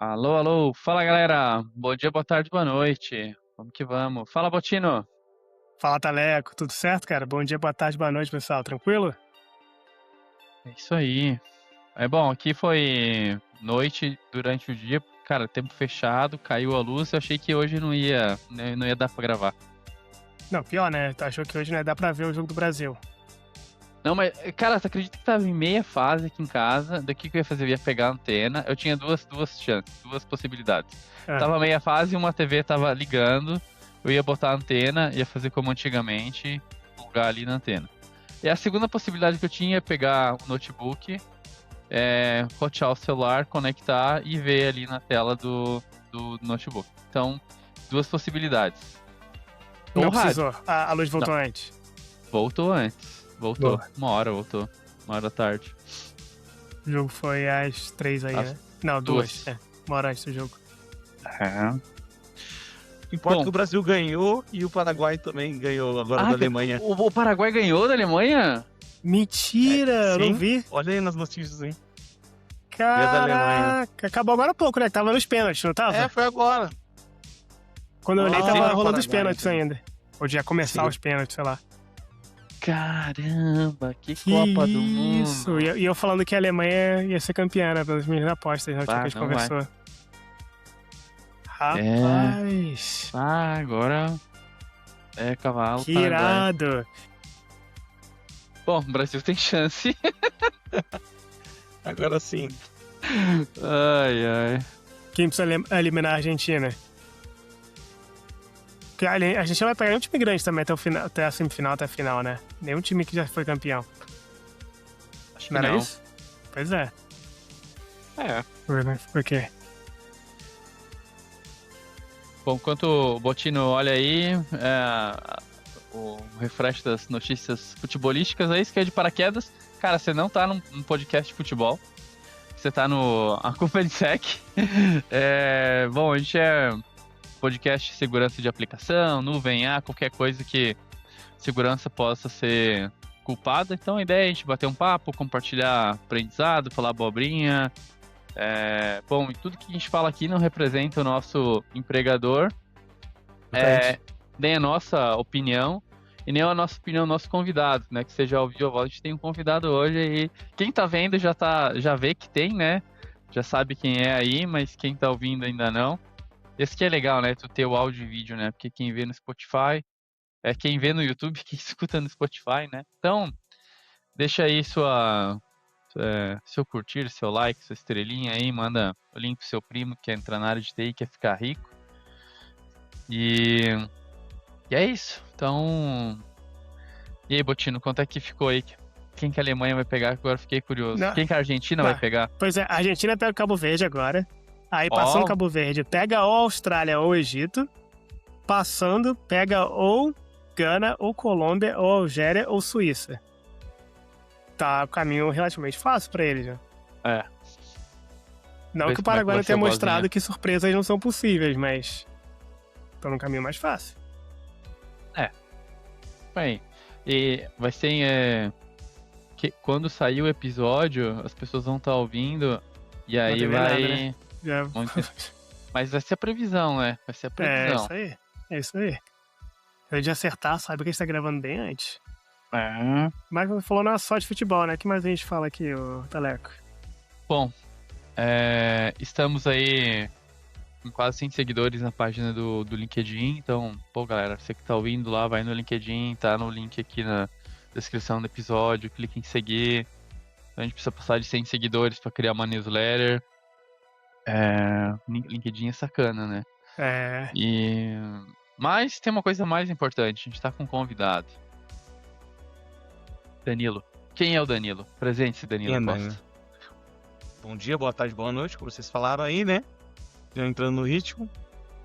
Alô, alô, fala galera, bom dia, boa tarde, boa noite, vamos que vamos. Fala, Botino. Fala, Taleco, tudo certo, cara? Bom dia, boa tarde, boa noite, pessoal. Tranquilo? É isso aí. É bom, aqui foi noite durante o dia, cara, tempo fechado, caiu a luz, eu achei que hoje não ia dar pra gravar. Não, pior, né? Tu achou que hoje não ia dar pra ver o jogo do Brasil. Não, mas, cara, você acredita que tava em meia fase aqui em casa? Daqui que eu ia fazer? Eu ia pegar a antena. Eu tinha duas chances, duas possibilidades. Ah, Tava meia fase e uma TV tava ligando. Eu ia botar a antena, ia fazer como antigamente, plugar ali na antena. E a segunda possibilidade que eu tinha é pegar o notebook, rotear o celular, conectar e ver ali na tela do notebook. Então, duas possibilidades. Ou não rádio. precisou. A luz Não, voltou antes. voltou antes. Voltou. Boa. Uma hora voltou. 1 hora da tarde. O jogo foi às 3 aí, Às né? Não, 2. 2. Uma hora antes do jogo. É. O que importa é Bom, que o Brasil ganhou e o Paraguai também ganhou agora da Alemanha. o Paraguai ganhou da Alemanha? Mentira! Eu não Sim, vi. olha aí nas notícias, hein? Ganhou da Alemanha. Caraca! Acabou agora há pouco, né? Tava nos pênaltis, não tava? Foi agora. Quando eu olhei, Ah, tava sim, rolando os Paraguai, pênaltis então. ainda. Ou já começar Sim. os pênaltis, sei lá. Caramba, que Que Copa do isso! Mundo. E eu falando que a Alemanha ia ser campeã, né? Pelas minhas apostas, né? O que a gente Não vai. conversou. Rapaz! Agora é cavalo, Que Paraguai. irado! Bom, o Brasil tem chance. Agora sim. Ai, ai. Quem precisa eliminar a Argentina? Porque a Argentina vai pegar nenhum time grande também até, o final, até a semifinal, até a final, né? Nenhum time que já foi campeão. Acho que Não era não. isso? Pois é. É. Por quê? Bom, enquanto o Botino olha aí, o refresh das notícias futebolísticas aí, isso que é de paraquedas. Cara, você não tá num podcast de futebol. Você tá no A Culpa é de Sec. Bom, a gente é podcast de segurança de aplicação, nuvem A, qualquer coisa que segurança possa ser culpada. Então a ideia é a gente bater um papo, compartilhar aprendizado, falar abobrinha. Bom, e tudo que a gente fala aqui não representa o nosso empregador, nem a nossa opinião, e nem a nossa opinião do nosso convidado, né? Que você já ouviu a voz, a gente tem um convidado hoje e quem tá vendo já vê que tem, né? Já sabe quem é aí, mas quem tá ouvindo ainda não. Esse que é legal, né? Tu ter o áudio e vídeo, né? Porque quem vê no Spotify, quem vê no YouTube, quem escuta no Spotify, né? Então, deixa aí seu curtir, seu like, sua estrelinha aí, manda o link pro seu primo que quer entrar na área de TI, quer ficar rico. E é isso. Então, e aí, Botino, quanto é que ficou aí? Quem que a Alemanha vai pegar? Agora fiquei curioso. Não. Quem que a Argentina vai pegar? Pois é, a Argentina pega o Cabo Verde agora. Aí passando o Cabo Verde, pega ou a Austrália ou o Egito. Passando, pega ou Gana, ou Colômbia, ou Algéria, ou Suíça. Tá um caminho relativamente fácil pra eles, né? Não Vê que o como é que Paraguai vai não ser tenha a mostrado vozinha. que surpresas não são possíveis, mas estão num caminho mais fácil. Bem, e vai ser que quando sair o episódio, as pessoas vão estar ouvindo e aí ter vai. nada, né? Já... Mas vai ser a previsão, né? Vai ser a previsão. É isso aí. Se a gente acertar, sabe que a gente tá gravando bem antes. Mas você falou não é só de futebol, né? O que mais a gente fala aqui, ô Taleco? Bom, estamos aí com quase 100 seguidores na página do LinkedIn. Então, pô, galera, você que tá ouvindo lá, vai no LinkedIn, tá no link aqui na descrição do episódio, clica em seguir. A gente precisa passar de 100 seguidores para criar uma newsletter. LinkedIn é sacana, né? Mas tem uma coisa mais importante, a gente tá com um convidado. Danilo. Quem é o Danilo? Presente-se, Danilo Costa. Bom dia, boa tarde, boa noite, como vocês falaram aí, né? Já entrando no ritmo.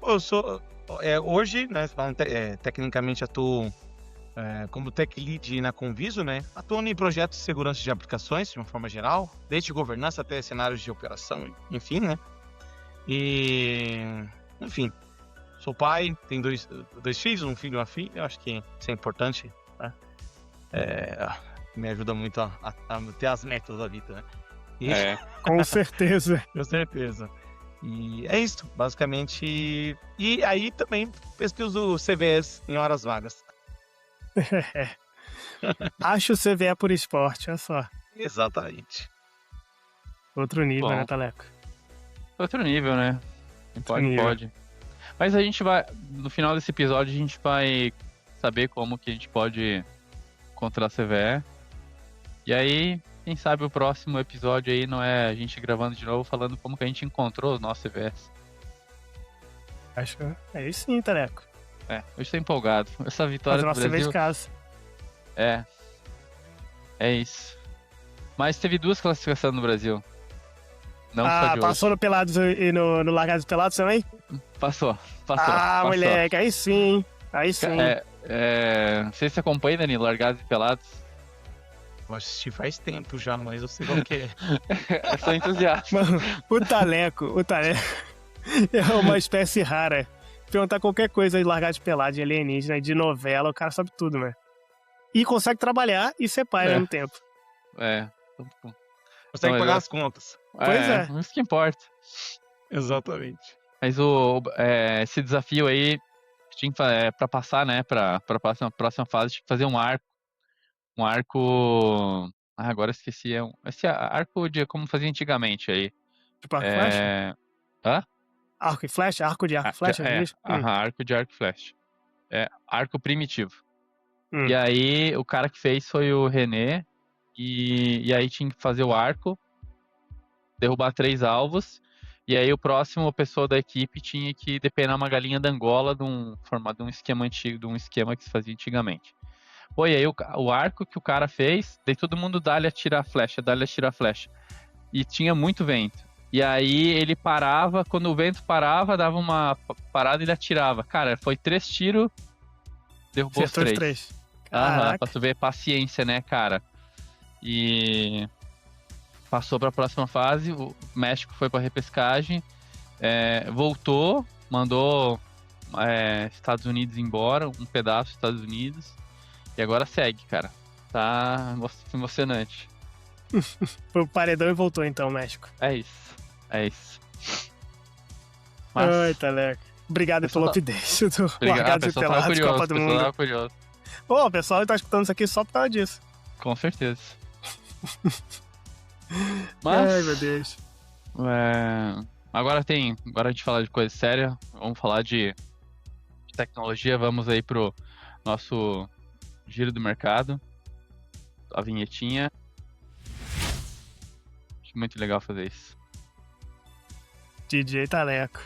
Eu sou... hoje, né, tecnicamente atuo como Tech Lead na Conviso, né? Atuo em projetos de segurança de aplicações, de uma forma geral, desde governança até cenários de operação, enfim, né? Enfim, sou pai, tenho dois filhos, um filho e uma filha, eu acho que isso é importante, né? Me ajuda muito a ter as metas da vida, né? Com certeza. Com certeza. E é isso, basicamente. E aí também pesquiso CVEs em horas vagas. Acho o CVE por esporte, olha só. Exatamente. Outro nível, Bom. né, Taleco? Outro nível, né? Quem pode, nível. pode. Mas a gente vai, no final desse episódio, a gente vai saber como que a gente pode encontrar a CVE. E aí, quem sabe o próximo episódio aí não é a gente gravando de novo, falando como que a gente encontrou os nossos CVEs. Acho que é isso sim, Taleco. Eu estou empolgado. Essa vitória Fazer do nossa CVE Brasil... de casa. É isso. Mas teve 2 classificações no Brasil. Não só de Passou hoje. no Pelados e no Largados e Pelados também? Passou. Ah, moleque, aí sim. Aí sim. Não sei se você acompanha, Danilo, Largados e Pelados. Eu assisti faz tempo já, mas eu sei qual que é. Eu sou entusiasta. Mano, o Taleco é uma espécie rara. Perguntar qualquer coisa de Largados e Pelados, de alienígena, de novela, o cara sabe tudo, né? E consegue trabalhar e ser pai ao mesmo tempo. Consegue Não, pagar eu- as contas. Pois é. Isso que importa. Exatamente. Mas esse desafio aí, tinha pra passar, né, pra próxima fase, tinha que fazer um arco. Um arco... agora eu esqueci. Esse arco de como fazia antigamente aí. Tipo arco e flecha? Hã? Arco e flecha? Arco de arco e flecha? Arco de arco e flecha. Arco primitivo. Hum. E aí, o cara que fez foi o René. E aí tinha que fazer o arco, derrubar 3 alvos. E aí o próximo, a pessoa da equipe tinha que depenar uma galinha da Angola formado de um esquema antigo, de um esquema que se fazia antigamente. Pô, e aí o arco que o cara fez, daí todo mundo dá-lhe atirar a flecha, dá-lhe atirar a flecha. E tinha muito vento. E aí ele parava, quando o vento parava, dava uma parada e ele atirava. Cara, foi 3 tiros, derrubou os Acertou os 3. 3. Aham, Caraca. pra tu ver paciência, né, cara? E passou para a próxima fase. O México foi para repescagem, voltou, mandou Estados Unidos embora, um pedaço dos Estados Unidos, e agora segue, cara. Tá emocionante. Foi o paredão e voltou então, México. É isso. Mas, Ai, Taleco. Obrigado Pessoal pelo update do obrigado, Largados e pessoal tava Pelados, curioso, Copa do pessoal Mundo. tava curioso. Pô, o pessoal tá escutando isso aqui só por causa disso. Com certeza. Mas, Ai, meu Deus. agora a gente fala de coisa séria, vamos falar de tecnologia, vamos aí pro nosso giro do mercado, a vinhetinha. Acho muito legal fazer isso. DJ Taleco.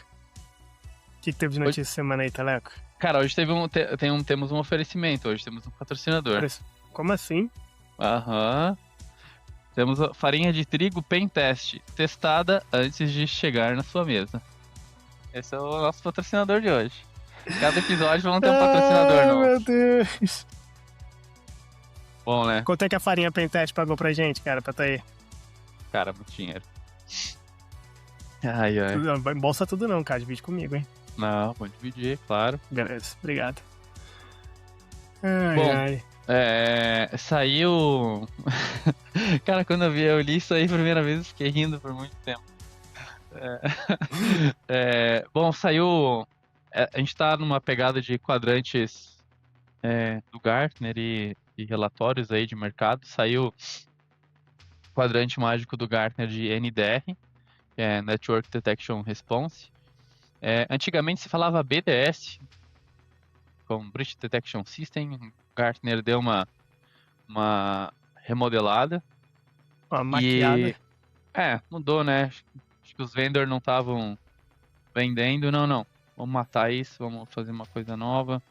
O que teve de notícia essa semana aí, Taleco? Cara, hoje temos um oferecimento, hoje temos um patrocinador. Como assim? Aham. Temos a farinha de trigo Pentest, testada antes de chegar na sua mesa. Esse é o nosso patrocinador de hoje. Cada episódio vamos ter um patrocinador Ai, novo. meu Deus. Bom, né? Quanto é que a farinha Pentest pagou pra gente, cara, pra tá aí? Cara, muito dinheiro. Ai. Não embolsa tudo não, cara. Divide comigo, hein? Não, vou dividir, claro. Beleza, obrigado. Ai, Bom, ai. Saiu... Cara, quando eu li isso aí a primeira vez, eu fiquei rindo por muito tempo. Bom, saiu... a gente tá numa pegada de quadrantes do Gartner e relatórios aí de mercado. Saiu o quadrante mágico do Gartner de NDR, que é Network Detection Response. Antigamente se falava BDS, com Breach Detection System. Gartner deu uma remodelada. Uma maquiada. Mudou, né? Acho que os vendors não estavam vendendo. Não. Vamos matar isso, vamos fazer uma coisa nova.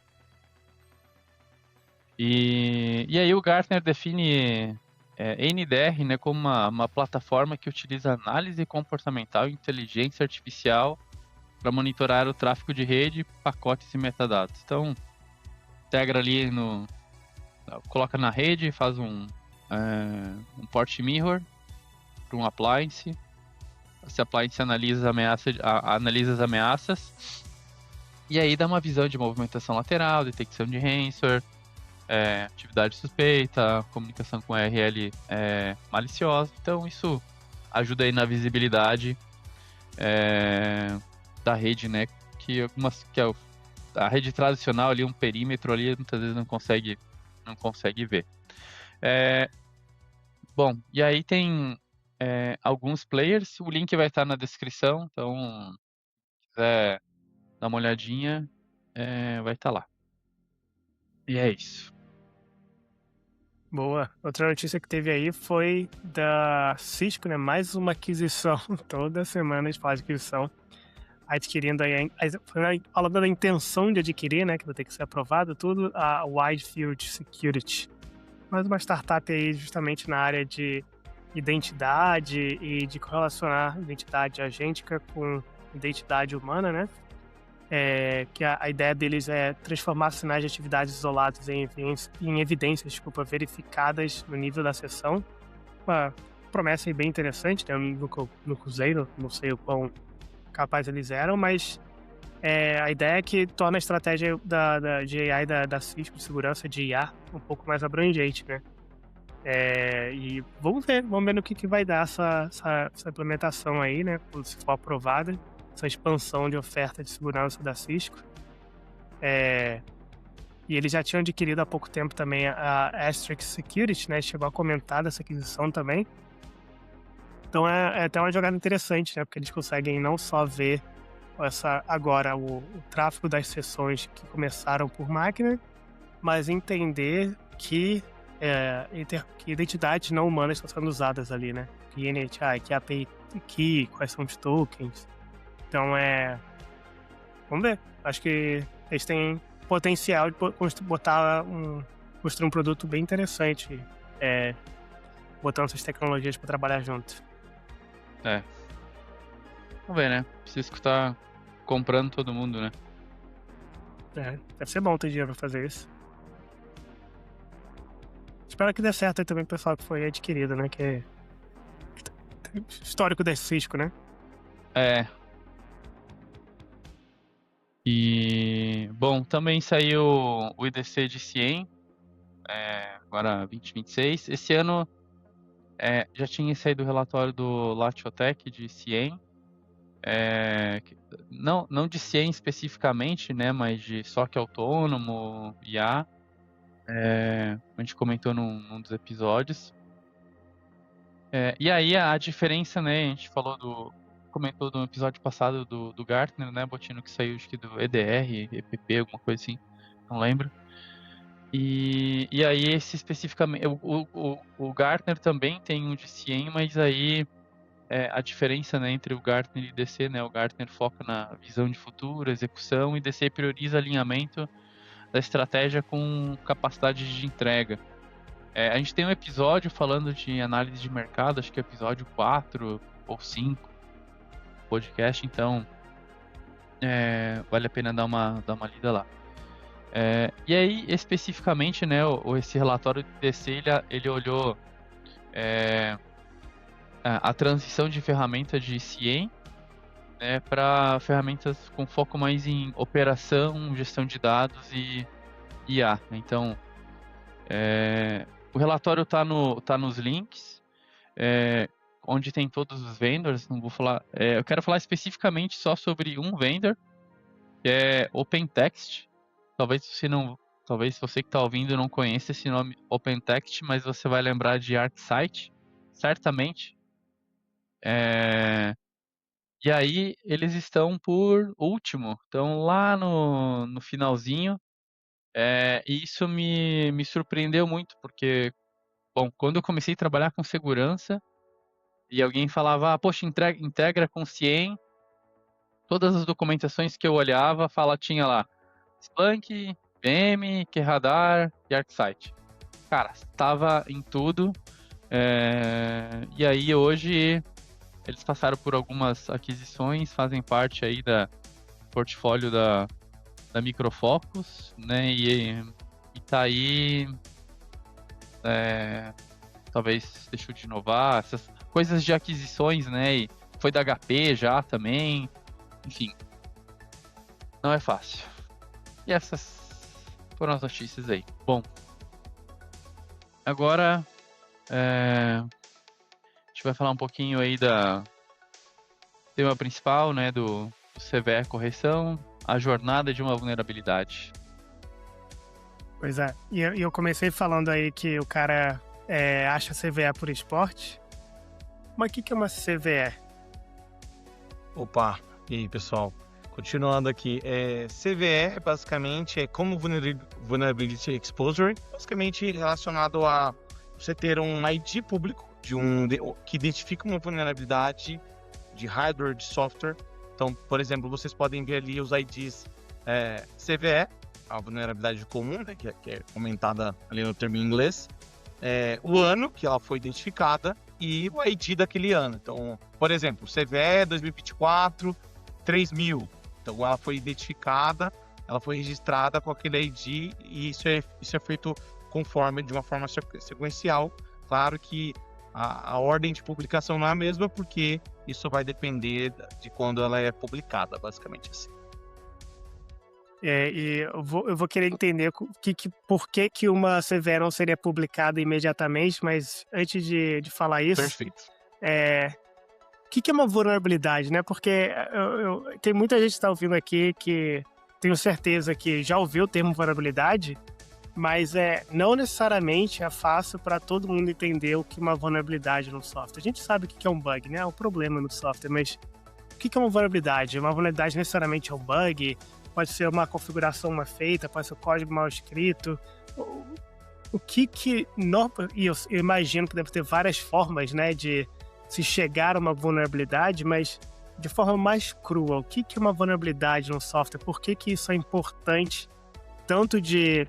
E aí o Gartner define NDR, né, como uma plataforma que utiliza análise comportamental e inteligência artificial para monitorar o tráfego de rede, pacotes e metadados. Então, integra ali coloca na rede, faz um port mirror para um appliance. Esse appliance analisa as ameaças e aí dá uma visão de movimentação lateral, detecção de ransomware, atividade suspeita, comunicação com URL maliciosa. Então isso ajuda aí na visibilidade da rede, né? Que a rede tradicional ali, um perímetro ali, muitas vezes não consegue ver. Bom, e aí tem alguns players, o link vai estar na descrição, então se quiser dar uma olhadinha, vai estar lá. E é isso. Boa. Outra notícia que teve aí foi da Cisco, né? Mais uma aquisição. Toda semana a gente fala de aquisição. Adquirindo aí, falando da intenção de adquirir, né? Que vai ter que ser aprovado, tudo, a Widefield Security. Mais uma startup aí justamente na área de identidade e de correlacionar identidade agêntica com identidade humana, né? Que a ideia deles é transformar sinais de atividades isolados em evidências verificadas no nível da sessão. Uma promessa aí bem interessante, né? Eu nunca usei, não sei o quão capaz eles eram, mas a ideia é que torna a estratégia de AI da Cisco de segurança de IA um pouco mais abrangente, né? E vamos ver no que vai dar essa implementação aí, né? Quando se for aprovada, essa expansão de oferta de segurança da Cisco. E eles já tinham adquirido há pouco tempo também a Asterix Security, né? Chegou a comentar dessa aquisição também. Então é até uma jogada interessante, né? Porque eles conseguem não só ver agora o tráfego das sessões que começaram por máquina, mas entender que identidades não humanas estão sendo usadas ali, né? Que NHI, que API Key, quais são os tokens. Então vamos ver. Acho que eles têm potencial de construir um produto bem interessante, botando essas tecnologias para trabalhar junto. Vamos ver, né? Cisco tá comprando todo mundo, né? Deve ser bom ter dinheiro pra fazer isso. Espero que dê certo aí também pro pessoal que foi adquirido, né? Que é histórico da Cisco, né? E, bom, também saiu o IDC de CIEM, agora 2026. Esse ano já tinha saído o relatório do Latiotech de CIEM, não de CIEM especificamente, né, mas de SOC autônomo, IA, a gente comentou num dos episódios. E aí a diferença, né, a gente comentou no episódio passado do Gartner, né, Botino, que saiu acho que do EDR, EPP, alguma coisa assim, não lembro. E aí esse especificamente, o Gartner também tem um de CIEM, mas aí a diferença, né, entre o Gartner e o IDC, né, o Gartner foca na visão de futuro, execução, e o IDC prioriza alinhamento da estratégia com capacidade de entrega. A gente tem um episódio falando de análise de mercado, acho que é episódio 4 ou 5 podcast, então vale a pena dar uma lida lá. E aí, especificamente, né, esse relatório do IDC, ele olhou a transição de ferramenta de CIEM, né, para ferramentas com foco mais em operação, gestão de dados e IA. Então, o relatório está nos links, onde tem todos os vendors. Não vou falar. Eu quero falar especificamente só sobre um vendor, que é OpenText. Talvez você que está ouvindo não conheça esse nome OpenText, mas você vai lembrar de ArcSight, certamente. E aí eles estão por último, estão lá no finalzinho. E isso me surpreendeu muito, porque, bom, quando eu comecei a trabalhar com segurança e alguém falava, poxa, integra com CIEM, todas as documentações que eu olhava, tinha lá Splunk, VM, QRadar e ArcSight. Cara, estava em tudo. E aí hoje eles passaram por algumas aquisições, fazem parte aí da portfólio da Micro Focus, né? E tá aí, talvez deixou de inovar, essas coisas de aquisições, né? E foi da HP já também, enfim, não é fácil. E essas foram as notícias aí. Bom, agora a gente vai falar um pouquinho aí tema principal, né, do CVE correção, a jornada de uma vulnerabilidade. Pois é, e eu comecei falando aí que o cara acha CVE por esporte, mas o que é uma CVE? Opa, e aí pessoal, continuando aqui, CVE basicamente é como Vulnerability Exposure, basicamente relacionado a você ter um ID público que identifica uma vulnerabilidade de hardware, de software. Então, por exemplo, vocês podem ver ali os IDs CVE, a vulnerabilidade comum, né, que é comentada ali no termo em inglês, o ano que ela foi identificada e o ID daquele ano. Então, por exemplo, CVE 2024 3000. Então, ela foi identificada, ela foi registrada com aquele ID e isso é feito de uma forma sequencial. Claro que a ordem de publicação não é a mesma, porque isso vai depender de quando ela é publicada, basicamente assim. E eu vou querer entender por que uma CVE não seria publicada imediatamente, mas antes de falar isso... Perfeito. O que é uma vulnerabilidade, né? Porque tem muita gente que está ouvindo aqui que tenho certeza que já ouviu o termo vulnerabilidade, mas não necessariamente é fácil para todo mundo entender o que é uma vulnerabilidade no software. A gente sabe o que é um bug, né? É um problema no software, mas o que é uma vulnerabilidade? Uma vulnerabilidade necessariamente é um bug, pode ser uma configuração mal feita, pode ser um código mal escrito. E eu imagino que deve ter várias formas, né, de se chegar a uma vulnerabilidade, mas de forma mais crua, o que é uma vulnerabilidade no software? Por que isso é importante, tanto de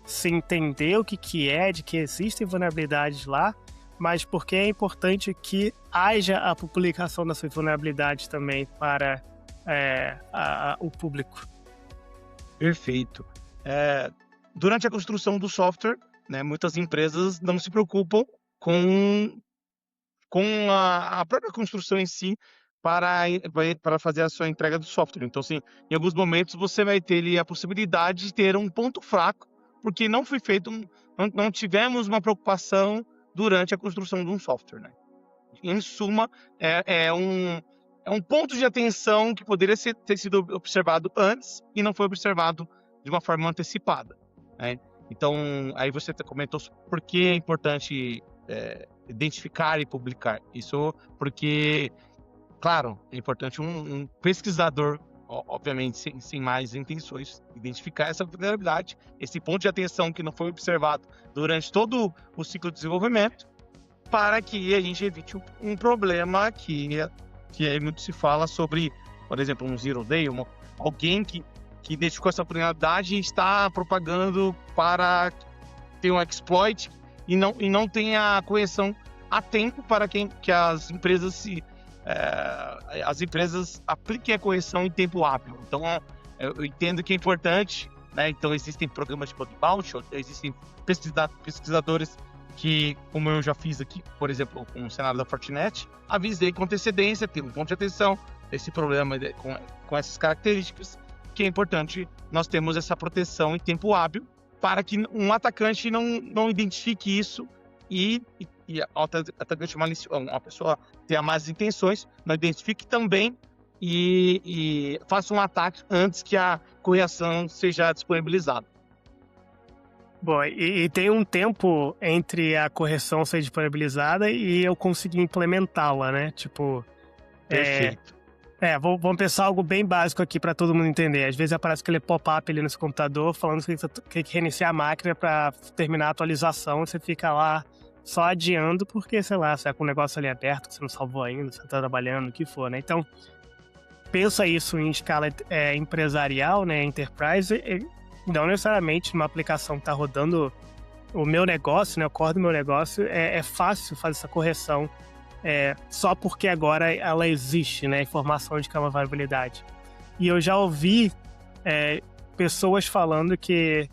se entender o que é, de que existem vulnerabilidades lá, mas porque é importante que haja a publicação dessas vulnerabilidades também para o público? Perfeito. Durante a construção do software, né, muitas empresas não se preocupam com a própria construção em si para fazer a sua entrega do software. Então, assim, em alguns momentos você vai ter ali a possibilidade de ter um ponto fraco, porque não foi feito, não tivemos uma preocupação durante a construção de um software, né? Em suma, é um ponto de atenção que poderia ter sido observado antes e não foi observado de uma forma antecipada, né? Então, aí você comentou por que é importante identificar e publicar. Isso porque, claro, é importante um pesquisador, obviamente sem mais intenções, identificar essa vulnerabilidade, esse ponto de atenção que não foi observado durante todo o ciclo de desenvolvimento, para que a gente evite um problema que muito se fala sobre, por exemplo, um zero day, alguém que identificou essa vulnerabilidade e está propagando para ter um exploit e não tem a correção a tempo para que as empresas apliquem a correção em tempo hábil. Então, eu entendo que é importante, né? Então, existem programas de bug bounty, existem pesquisadores que, como eu já fiz aqui, por exemplo, com o cenário da Fortinet, avisei com antecedência, tem um ponto de atenção desse problema com essas características, que é importante nós termos essa proteção em tempo hábil para que um atacante não identifique isso e atacante malicioso, uma pessoa tenha más intenções, não identifique também e faça um ataque antes que a correção seja disponibilizada. Bom, e tem um tempo entre a correção ser disponibilizada e eu conseguir implementá-la, né? Tipo... Perfeito. Vamos pensar algo bem básico aqui para todo mundo entender. Às vezes aparece aquele pop-up ali no seu computador falando que você tem que reiniciar a máquina para terminar a atualização. Você fica lá só adiando porque, sei lá, você tá com um negócio ali aberto que você não salvou ainda, você tá trabalhando, o que for, né? Então, pensa isso em escala empresarial, né? Enterprise, não necessariamente numa aplicação que tá rodando o meu negócio, né? O core do meu negócio, é fácil fazer essa correção. Só porque agora ela existe, né? A informação de que é uma vulnerabilidade. E eu já ouvi pessoas falando que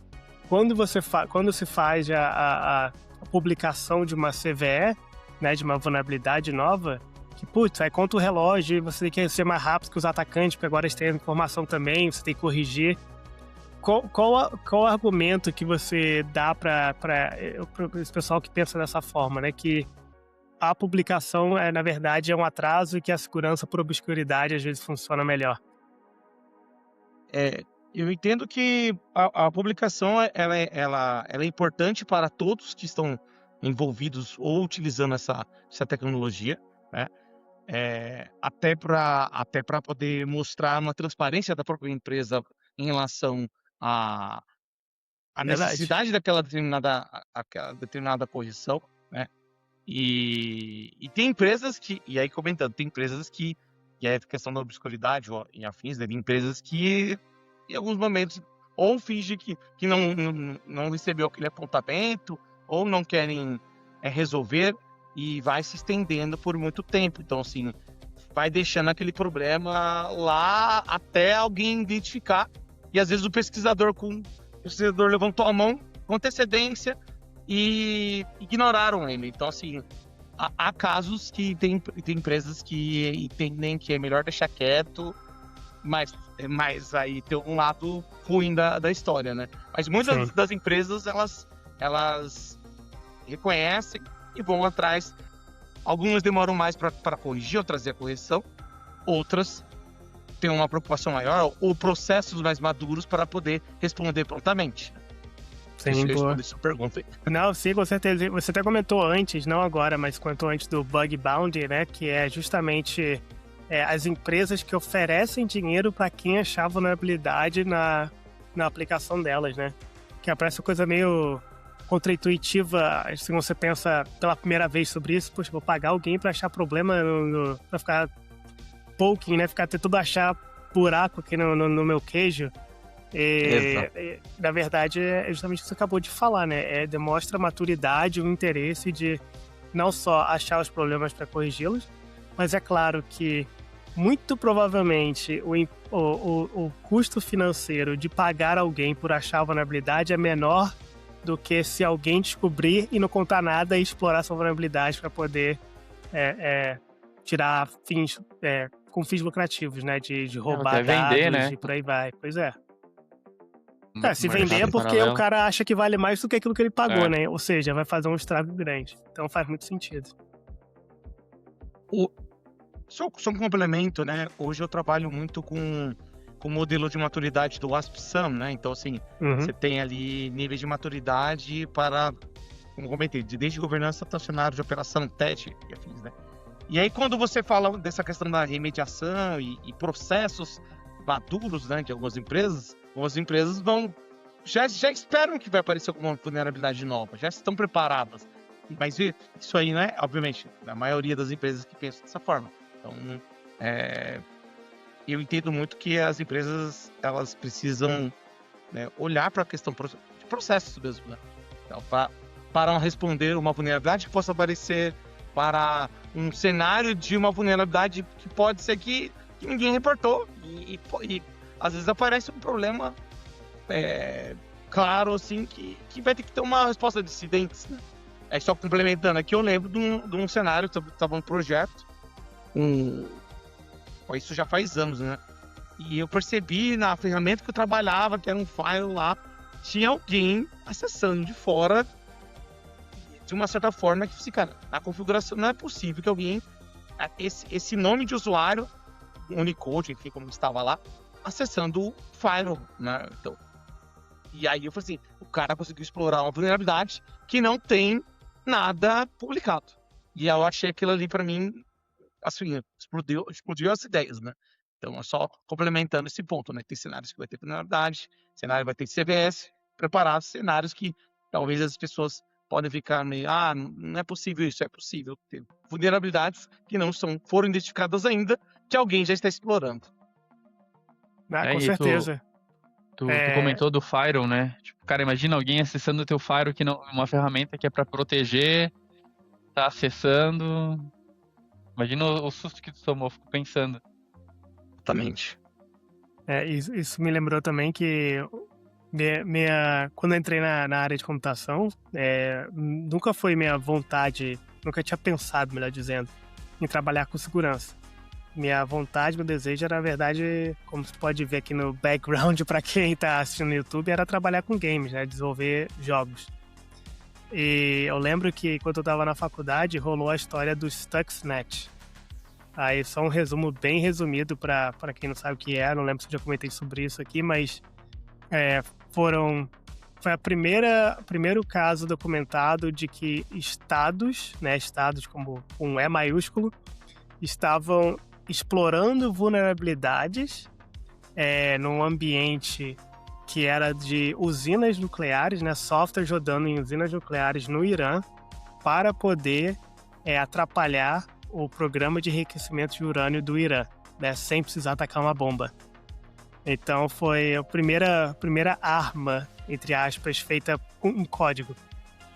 quando se faz a publicação de uma CVE, né, de uma vulnerabilidade nova, que, putz, aí conta o relógio e você tem que ser mais rápido que os atacantes, porque agora eles têm a informação também, você tem que corrigir. Qual o argumento que você dá para esse pessoal que pensa dessa forma, né? Que a publicação, na verdade, é um atraso e que a segurança por obscuridade às vezes funciona melhor. Eu entendo que a publicação ela é importante para todos que estão envolvidos ou utilizando essa tecnologia, né? Até para poder mostrar uma transparência da própria empresa em relação à Verdade. necessidade daquela determinada correção, né? E tem empresas que, e aí comentando, tem empresas que, e aí a questão da obscuridade e afins, né? Tem empresas que em alguns momentos ou fingem que não recebeu aquele apontamento ou não querem resolver e vai se estendendo por muito tempo. Então, assim, vai deixando aquele problema lá até alguém identificar. E às vezes o pesquisador levantou a mão com antecedência e ignoraram ele. Então, assim, há casos que tem empresas que entendem que é melhor deixar quieto, mas aí tem um lado ruim da história, né? Mas muitas das empresas, elas reconhecem e vão atrás. Algumas demoram mais para corrigir ou trazer a correção, outras têm uma preocupação maior ou processos mais maduros para poder responder prontamente. Sim, Deixa eu boa. responder sua pergunta aí. Não, sim, com certeza. Você até comentou antes, não agora, mas comentou antes do Bug Bounty, né? Que é justamente as empresas que oferecem dinheiro para quem achar vulnerabilidade na aplicação delas, né? Que parece uma coisa meio contraintuitiva, se você pensa pela primeira vez sobre isso, poxa, vou pagar alguém para achar problema, para ficar poking, né? Ficar tentando achar buraco aqui no meu queijo. Na verdade, é justamente o que você acabou de falar, né? Demonstra a maturidade, o interesse de não só achar os problemas para corrigi-los, mas é claro que muito provavelmente o custo financeiro de pagar alguém por achar a vulnerabilidade é menor do que se alguém descobrir e não contar nada e explorar essa vulnerabilidade para poder tirar fins com fins lucrativos, né? De roubar dados vender, né? e por aí vai. Pois é. Se Mercado vender é porque paralelo. o cara acha que vale mais do que aquilo que ele pagou, né? Ou seja, vai fazer um estrago grande. Então faz muito sentido. Só um complemento, né? Hoje eu trabalho muito com o modelo de maturidade do WASP-SAMM, né? Então, assim, você tem ali níveis de maturidade para, como comentei, desde governança até cenário de operação, teste e afins, né? E aí, quando você fala dessa questão da remediação e processos maduros, né, de algumas empresas já esperam que vai aparecer alguma vulnerabilidade nova, já estão preparadas. Mas isso aí, né, obviamente, a maioria das empresas que pensam dessa forma. Então, eu entendo muito que as empresas, elas precisam, né, olhar para a questão de processos mesmo, né? Então, para responder uma vulnerabilidade que possa aparecer, para um cenário de uma vulnerabilidade que pode ser que ninguém reportou e às vezes aparece um problema claro, assim, que vai ter que ter uma resposta de incidentes, né? Só complementando aqui, eu lembro de um cenário que estava um projeto, isso já faz anos, né? E eu percebi na ferramenta que eu trabalhava, que era um file lá, tinha alguém acessando de fora, de uma certa forma, que assim, cara, na configuração não é possível que alguém, esse nome de usuário, Unicode, enfim, como estava lá, acessando o file, né? Então, e aí eu falei assim, o cara conseguiu explorar uma vulnerabilidade que não tem nada publicado. E eu achei aquilo ali para mim, assim, explodiu as ideias, né? Então é só complementando esse ponto, né? Tem cenários que vai ter vulnerabilidade, cenário vai ter CVS preparados, cenários que talvez as pessoas podem ficar meio, não é possível isso, é possível ter vulnerabilidades que não foram identificadas ainda, que alguém já está explorando. Com certeza. Tu comentou do Firewall, né? Tipo, cara, imagina alguém acessando o teu Firewall, que não, uma ferramenta que é para proteger, tá acessando. Imagina o susto que tu tomou, fico pensando. Exatamente. Isso me lembrou também que quando eu entrei na área de computação, nunca foi minha vontade, nunca tinha pensado, melhor dizendo, em trabalhar com segurança. Minha vontade, meu desejo era, na verdade, como você pode ver aqui no background para quem tá assistindo no YouTube, era trabalhar com games, né? Desenvolver jogos. E eu lembro que quando eu estava na faculdade, rolou a história do Stuxnet. Aí só um resumo bem resumido para quem não sabe o que é, não lembro se eu já comentei sobre isso aqui, mas foi primeiro caso documentado de que estados, né, estados como um E maiúsculo, estavam explorando vulnerabilidades num ambiente que era de usinas nucleares, né, softwares rodando em usinas nucleares no Irã, para poder atrapalhar o programa de enriquecimento de urânio do Irã, né, sem precisar atacar uma bomba. Então foi a primeira arma, entre aspas, feita em código.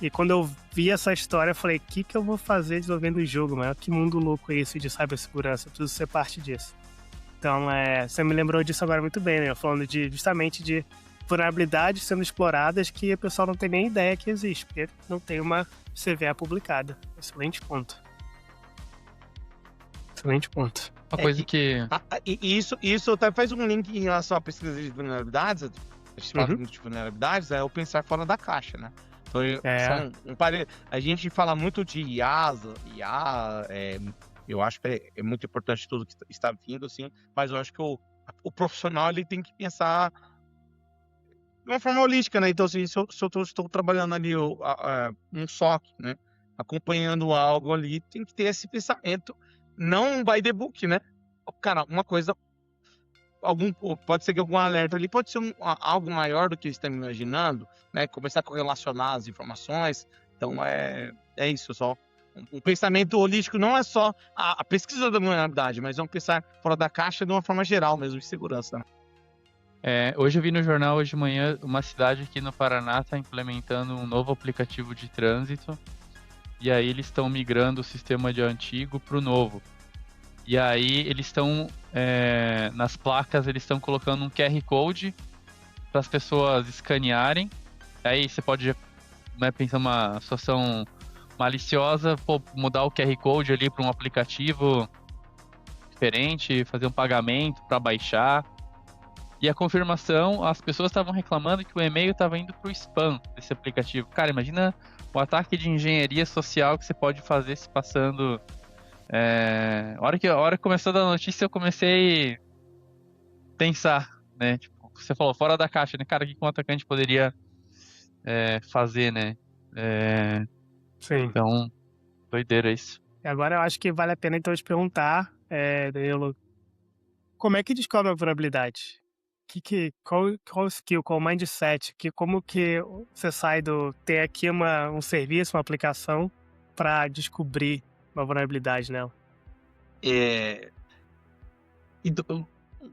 E quando eu vi essa história, eu falei, o que eu vou fazer desenvolvendo o jogo, mano? Que mundo louco é esse de cibersegurança? Eu preciso ser parte disso. Então, você me lembrou disso agora muito bem, né? Falando justamente de vulnerabilidades sendo exploradas que o pessoal não tem nem ideia que existe, porque não tem uma CVE publicada. Excelente ponto. Excelente ponto. Uma coisa que... Isso até faz um link em relação à pesquisa de vulnerabilidades, a gente fala muito de vulnerabilidades, é o pensar fora da caixa, né? Então, a gente fala muito de IA, eu acho que é muito importante tudo que está vindo, assim, mas eu acho que o profissional ele tem que pensar de uma forma holística, né? Então, assim, se eu estou trabalhando ali um SOC, né? Acompanhando algo ali, tem que ter esse pensamento, não by the book, né? Cara, uma coisa, pode ser que algum alerta ali pode ser algo maior do que você está imaginando, né? Começar a correlacionar as informações. Então, é isso, só. Um pensamento holístico não é só a pesquisa da vulnerabilidade, mas é um pensar fora da caixa de uma forma geral mesmo, de segurança, né? Hoje eu vi no jornal, hoje de manhã, uma cidade aqui no Paraná está implementando um novo aplicativo de trânsito. E aí eles estão migrando o sistema de antigo para o novo. E aí eles estão, nas placas, eles estão colocando um QR Code para as pessoas escanearem. Aí você pode, né, pensar uma situação maliciosa, mudar o QR Code ali para um aplicativo diferente, fazer um pagamento para baixar. E a confirmação, as pessoas estavam reclamando que o e-mail estava indo para o spam desse aplicativo. Cara, imagina o ataque de engenharia social que você pode fazer se passando... A hora que começou a dar notícia, eu comecei a pensar, né? Tipo, você falou, fora da caixa, né? Cara, o que um atacante poderia fazer, né? Sim. Então, doideira isso. E agora eu acho que vale a pena então te perguntar, Danilo, como é que descobre a vulnerabilidade? Qual skill, qual mindset, como que você sai ter aqui um serviço, uma aplicação para descobrir uma vulnerabilidade nela? Um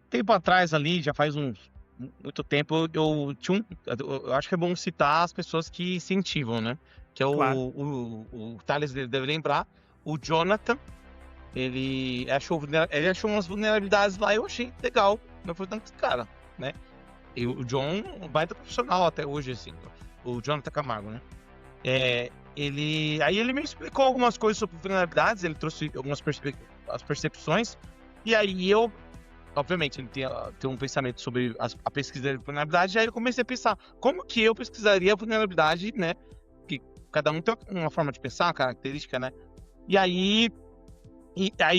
tempo atrás ali, já faz muito tempo, eu acho que é bom citar as pessoas que incentivam, né? Que é Claro. o Thales deve lembrar, o Jonathan, ele achou umas vulnerabilidades lá e eu achei legal. Eu falei, tanto cara, né? E o John, um baita profissional até hoje, assim, o Jonathan Camargo, né? Aí ele me explicou algumas coisas sobre vulnerabilidades, ele trouxe algumas percepções, e aí eu, obviamente, ele tem um pensamento sobre a pesquisa de vulnerabilidade, e aí eu comecei a pensar, como que eu pesquisaria a vulnerabilidade, né? Que cada um tem uma forma de pensar, uma característica, né? E aí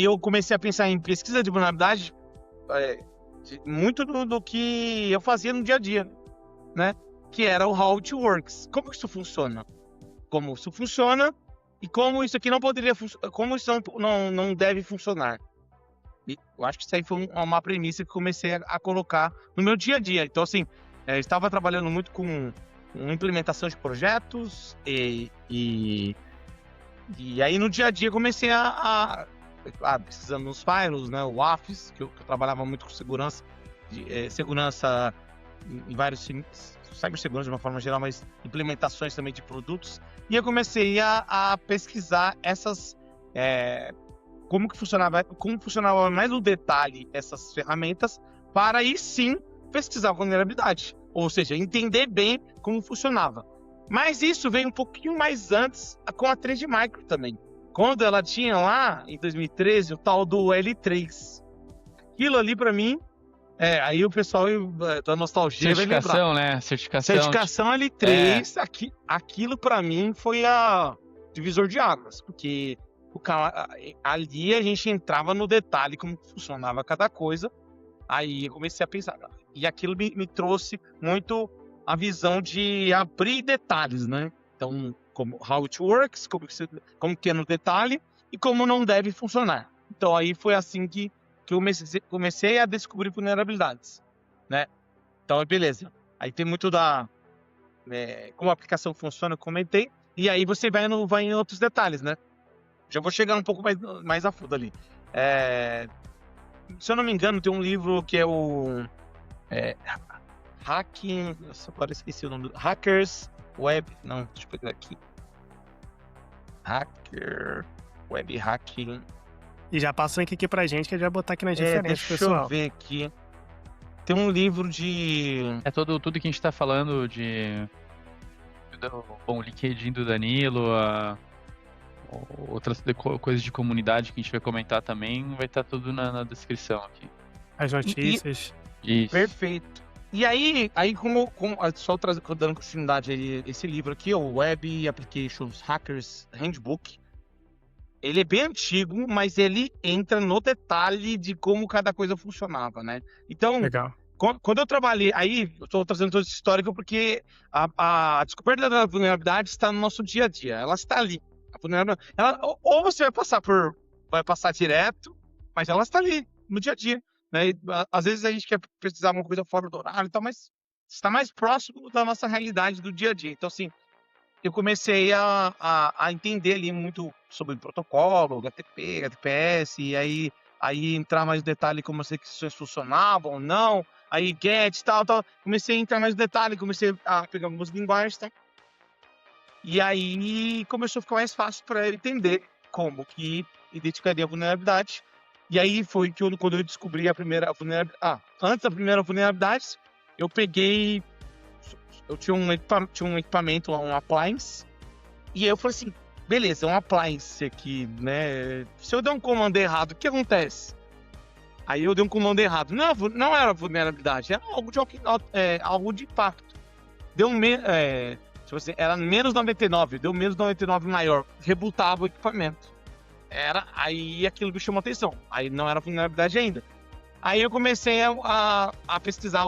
eu comecei a pensar em pesquisa de vulnerabilidade, muito do que eu fazia no dia a dia, né? Que era o How It Works. Como isso funciona? Como isso funciona e como isso aqui não poderia como isso não deve funcionar. E eu acho que isso aí foi uma premissa que comecei a colocar no meu dia a dia. Então, assim, eu estava trabalhando muito com implementação de projetos e aí no dia a dia comecei pesquisando nos firewalls, né, o AFIS, que eu trabalhava muito com segurança em vários cibersegurança de uma forma geral, mas implementações também de produtos. E eu comecei a pesquisar como funcionava mais no detalhe essas ferramentas, para aí sim pesquisar a vulnerabilidade, ou seja, entender bem como funcionava. Mas isso veio um pouquinho mais antes com a Trend Micro também, quando ela tinha lá em 2013 o tal do L3. Aquilo ali para mim Aí o pessoal da nostalgia vai lembrar. Certificação, né? Certificação L3, aquilo pra mim foi a divisor de águas, porque ali a gente entrava no detalhe como funcionava cada coisa, aí eu comecei a pensar, e aquilo me trouxe muito a visão de abrir detalhes, né? Então, como how it works, como que é no detalhe e como não deve funcionar. Então aí foi assim que eu comecei a descobrir vulnerabilidades, né? Então, beleza. Aí tem muito como a aplicação funciona, eu comentei. E aí você vai em outros detalhes, né? Já vou chegar um pouco mais a fundo ali. Se eu não me engano, tem um livro que é o Hacking... Nossa, agora eu esqueci o nome. Hackers Web... Não, deixa eu pegar aqui. Hacker... Web Hacking... E já passa o link aqui pra gente, que a gente vai botar aqui nas referências, pessoal. Deixa eu ver aqui. Tem um livro de... Tudo que a gente tá falando Bom, o LinkedIn do Danilo, outras coisas de comunidade que a gente vai comentar também, vai estar tudo na descrição aqui. As notícias. Isso. Perfeito. E aí como só dando continuidade aí, esse livro aqui, o Web Applications Hackers Handbook, ele é bem antigo, mas ele entra no detalhe de como cada coisa funcionava, né? Então, Legal. Quando eu trabalhei, aí eu estou trazendo todo esse histórico porque a descoberta da vulnerabilidade está no nosso dia a dia, ela está ali. A vulnerabilidade, ou você vai passar direto, mas ela está ali, no dia a dia, né? Às vezes a gente quer pesquisar uma coisa fora do horário e tal, mas está mais próximo da nossa realidade do dia a dia. Então, assim, eu comecei a entender ali muito sobre o protocolo, HTTP, HTTPS, e aí entrar mais no detalhe como as requisições funcionavam ou não, aí GET, tal. Comecei a entrar mais no detalhe, comecei a pegar algumas linguagens, tá? E aí começou a ficar mais fácil para eu entender como que identificaria a vulnerabilidade. E aí foi que quando eu descobri a primeira vulnerabilidade... antes da primeira vulnerabilidade, eu tinha um equipamento, um appliance, e aí eu falei assim, beleza, é um appliance aqui, né? Se eu der um comando errado, o que acontece? Aí eu dei um comando errado. Não era vulnerabilidade, era algo de impacto. Era menos 99, deu menos 99 maior, rebutava o equipamento. Aí aquilo me chamou atenção, aí não era vulnerabilidade ainda. Aí eu comecei a pesquisar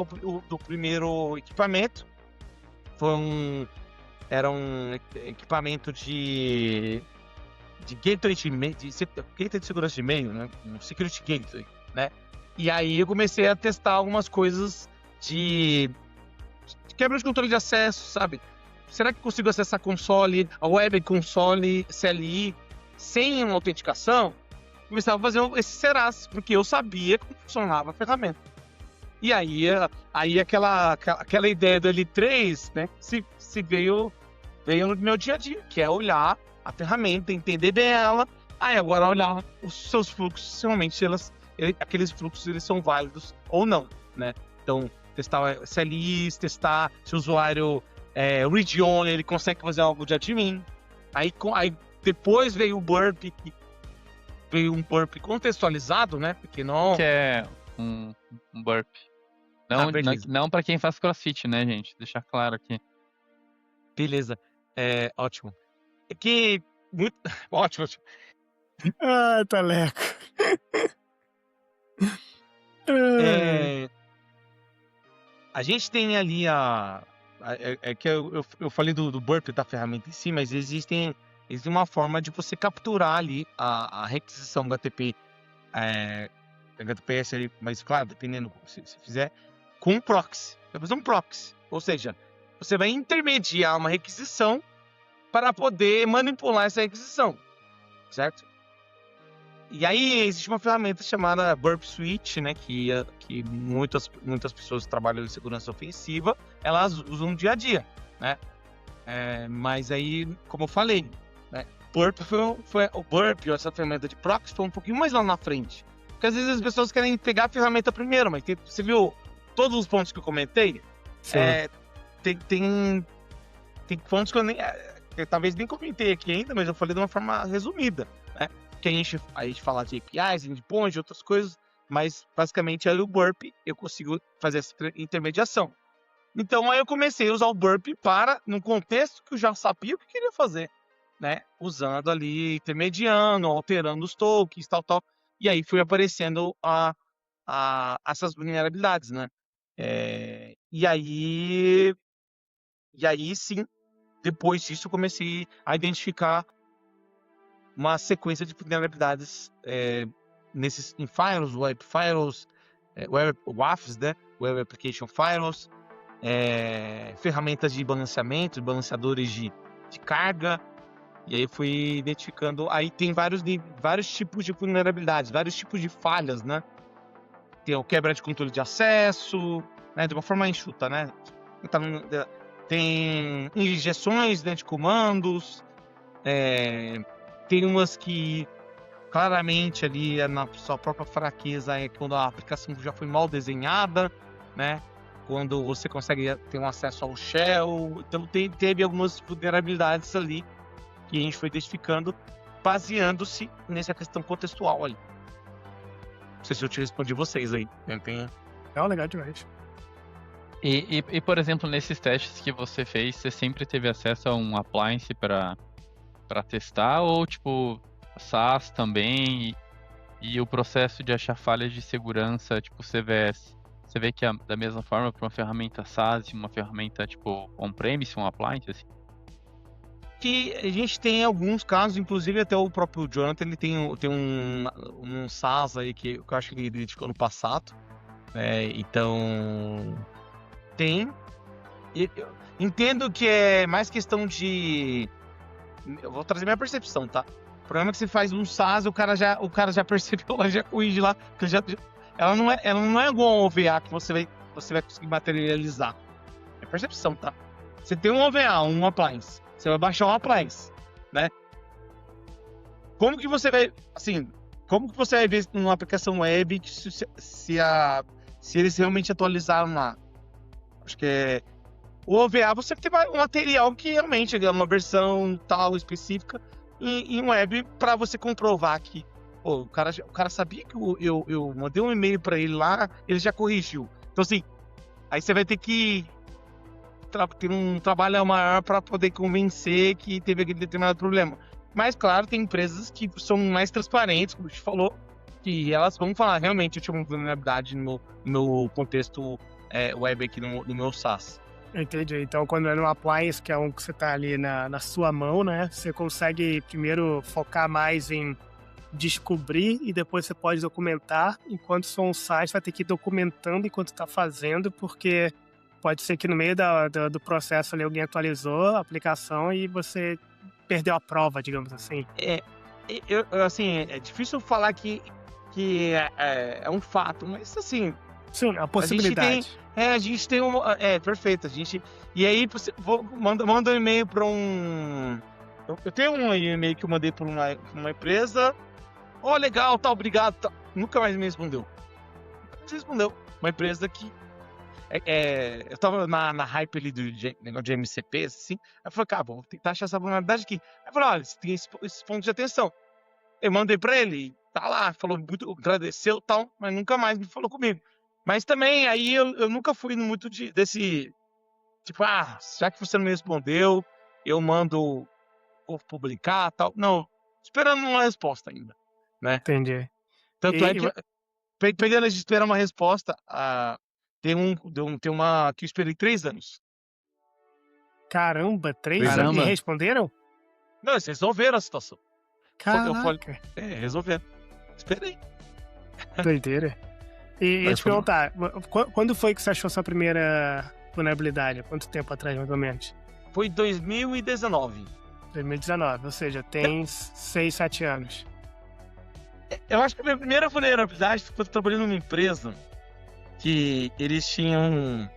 do primeiro equipamento. Era um equipamento de gateway de segurança de e-mail, né? Um security gateway, né? E aí eu comecei a testar algumas coisas de quebra de controle de acesso, sabe? Será que eu consigo acessar console, a web console, CLI, sem uma autenticação? Começava a fazer esses seraços, porque eu sabia como funcionava a ferramenta. E aí aquela ideia do L3, né, se veio no meu dia a dia, que é olhar a ferramenta, entender bem ela, aí agora olhar os seus fluxos, se realmente aqueles fluxos eles são válidos ou não, né? Então, testar CLIs, testar se o usuário read-only, ele consegue fazer algo de admin. Aí depois veio o burp, contextualizado, né? Porque não... Que é um burp. Não para quem faz crossfit, né, gente? Deixar claro aqui. Beleza. Ótimo. Muito... Ótimo. Ah, Taleco. A gente tem ali que eu falei do burp da ferramenta em si, mas existe uma forma de você capturar ali a requisição do HTTP, HTTPS ali, mas claro, dependendo do que você fizer, com um proxy. Vai fazer um proxy. Ou seja, você vai intermediar uma requisição para poder manipular essa requisição, certo? E aí existe uma ferramenta chamada Burp Suite, né, que muitas pessoas que trabalham em segurança ofensiva, elas usam no dia a dia, né? Mas aí, como eu falei, né, o Burp, essa ferramenta de proxy, foi um pouquinho mais lá na frente. Porque às vezes as pessoas querem pegar a ferramenta primeiro, mas você viu todos os pontos que eu comentei? Tem pontos que eu talvez nem comentei aqui ainda, mas eu falei de uma forma resumida, né? Que a gente fala de APIs, endpoints, de outras coisas, mas basicamente ali o Burp eu consigo fazer essa intermediação. Então aí eu comecei a usar o Burp num contexto que eu já sabia o que queria fazer, né? Usando ali, intermediando, alterando os tokens, tal. E aí foi aparecendo essas vulnerabilidades, né? E aí sim, depois disso eu comecei a identificar uma sequência de vulnerabilidades em firewalls, web firewalls, web WAFs, né? Web Application Firewalls, ferramentas de balanceamento, balanceadores de carga. E aí fui identificando. Aí tem vários tipos de vulnerabilidades, vários tipos de falhas, né? Tem o quebra de controle de acesso, né? De uma forma enxuta, né? Tem injeções, né, de comandos. Tem umas que claramente ali na sua própria fraqueza é quando a aplicação já foi mal desenhada, né? Quando você consegue ter um acesso ao shell. Então teve algumas vulnerabilidades ali que a gente foi identificando baseando-se nessa questão contextual ali. Não sei se eu te respondi vocês aí. Não, legal demais. E, por exemplo, nesses testes que você fez, você sempre teve acesso a um appliance para testar? Ou, tipo, SaaS também? E o processo de achar falhas de segurança, tipo CVS? Você vê que da mesma forma para uma ferramenta SaaS e uma ferramenta, tipo, on-premise, um appliance, assim? Que a gente tem alguns casos, inclusive até o próprio Jonathan, ele tem um SaaS aí que eu acho que ele identificou no passado. Então, tem. Eu entendo que é mais questão de... Eu vou trazer minha percepção, tá? O problema é que você faz um SaaS, o cara já percebeu, ela já corrige lá. Ela não é igual um OVA que você vai conseguir materializar. É percepção, tá? Você tem um OVA, um appliance. Você vai baixar um appliance, né? Como que você vai ver numa aplicação web se eles realmente atualizaram lá? Acho que o OVA você tem um material que realmente é uma versão tal específica em web para você comprovar que o cara sabia que eu mandei um e-mail para ele lá, ele já corrigiu. Então assim, aí você vai ter que ter um trabalho maior para poder convencer que teve aquele determinado problema. Mas, claro, tem empresas que são mais transparentes, como a gente falou, que elas vão falar, realmente, eu tive uma vulnerabilidade no meu contexto web aqui no meu SaaS. Entendi. Então, quando é no appliance, que é um que você está ali na sua mão, né? Você consegue primeiro focar mais em descobrir e depois você pode documentar. Enquanto são um SaaS, vai ter que ir documentando enquanto está fazendo, porque pode ser que no meio do processo ali alguém atualizou a aplicação e você perdeu a prova, digamos assim. Assim, é difícil falar que é um fato, mas assim... Sim, a possibilidade. A gente tem perfeito. E aí, manda um e-mail para um... Eu tenho um e-mail que eu mandei para uma empresa. Legal, tá, obrigado. Tá. Nunca mais me respondeu. Uma empresa que... eu tava na hype ali do negócio de MCP, assim. Aí eu falei, cara, vou tentar achar essa vulnerabilidade aqui. Aí eu falei, olha, você tem esse ponto de atenção. Eu mandei pra ele, tá lá, falou muito, agradeceu e tal, mas nunca mais me falou comigo. Mas também, aí eu nunca fui muito desse, tipo, já que você não me respondeu, eu mando publicar e tal. Não, esperando uma resposta ainda, né? Entendi. Tanto é que, pegando de esperar uma resposta, tem uma que eu esperei 3 anos. Caramba, 3 anos? E responderam? Não, eles resolveram a situação. Caraca. Resolveram. Esperei. Doideira. E ia te perguntar, quando foi que você achou sua primeira vulnerabilidade? Quanto tempo atrás, mais ou menos? Foi 2019. 2019, ou seja, tem 6, 7 anos. Eu acho que a minha primeira vulnerabilidade foi trabalhando numa empresa que eles tinham,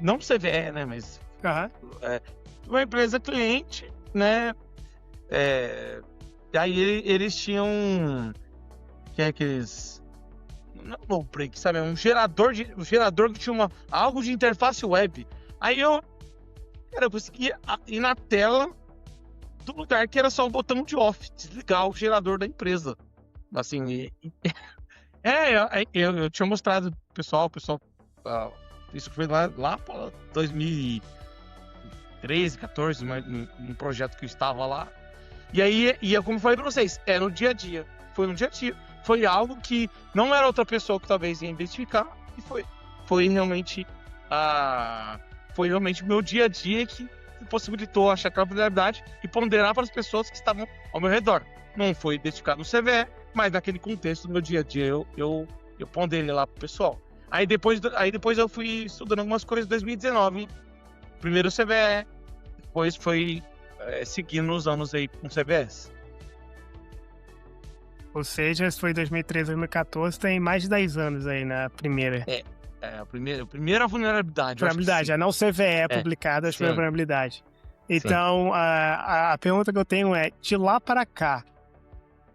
não CVE, né, mas uma empresa cliente, né, e aí eles tinham, que é aqueles, não low break, sabe, um gerador que tinha algo de interface web. Aí eu conseguia ir na tela do lugar que era só o botão de off, desligar o gerador da empresa, assim, Eu tinha mostrado pro pessoal, isso foi lá para 2013, 14, um projeto que eu estava lá. E aí, como eu falei para vocês, no dia a dia. Foi no dia a dia. Foi algo que não era outra pessoa que talvez ia identificar, e foi realmente o meu dia a dia que possibilitou achar aquela vulnerabilidade e ponderar para as pessoas que estavam ao meu redor. Não foi identificado no CVE, mas naquele contexto do meu dia a dia eu ponderei lá pro pessoal. Aí depois eu fui estudando algumas coisas em 2019. Primeiro o CVE, depois foi seguindo os anos aí com o CVS. Ou seja, se foi 2013, 2014, tem mais de 10 anos aí na primeira. A primeira vulnerabilidade. Vulnerabilidade, não CVE publicada, a primeira vulnerabilidade. Então, a pergunta que eu tenho é, de lá para cá,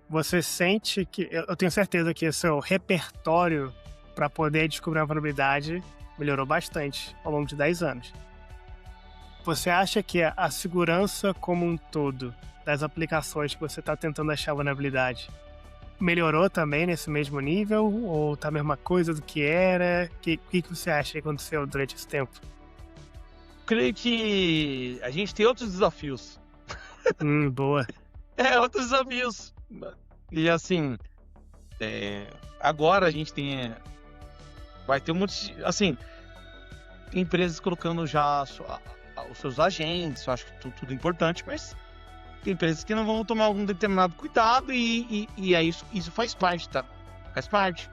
você sente que... Eu tenho certeza que o seu repertório para poder descobrir uma vulnerabilidade melhorou bastante ao longo de 10 anos. Você acha que a segurança como um todo das aplicações que você está tentando achar vulnerabilidade melhorou também nesse mesmo nível? Ou tá a mesma coisa do que era? O que você acha que aconteceu durante esse tempo? Creio que a gente tem outros desafios. Boa. Outros desafios. E assim, agora a gente vai ter um monte de, assim, tem empresas colocando já os seus agentes, eu acho que tudo importante, mas tem empresas que não vão tomar algum determinado cuidado e aí isso faz parte, tá? Faz parte.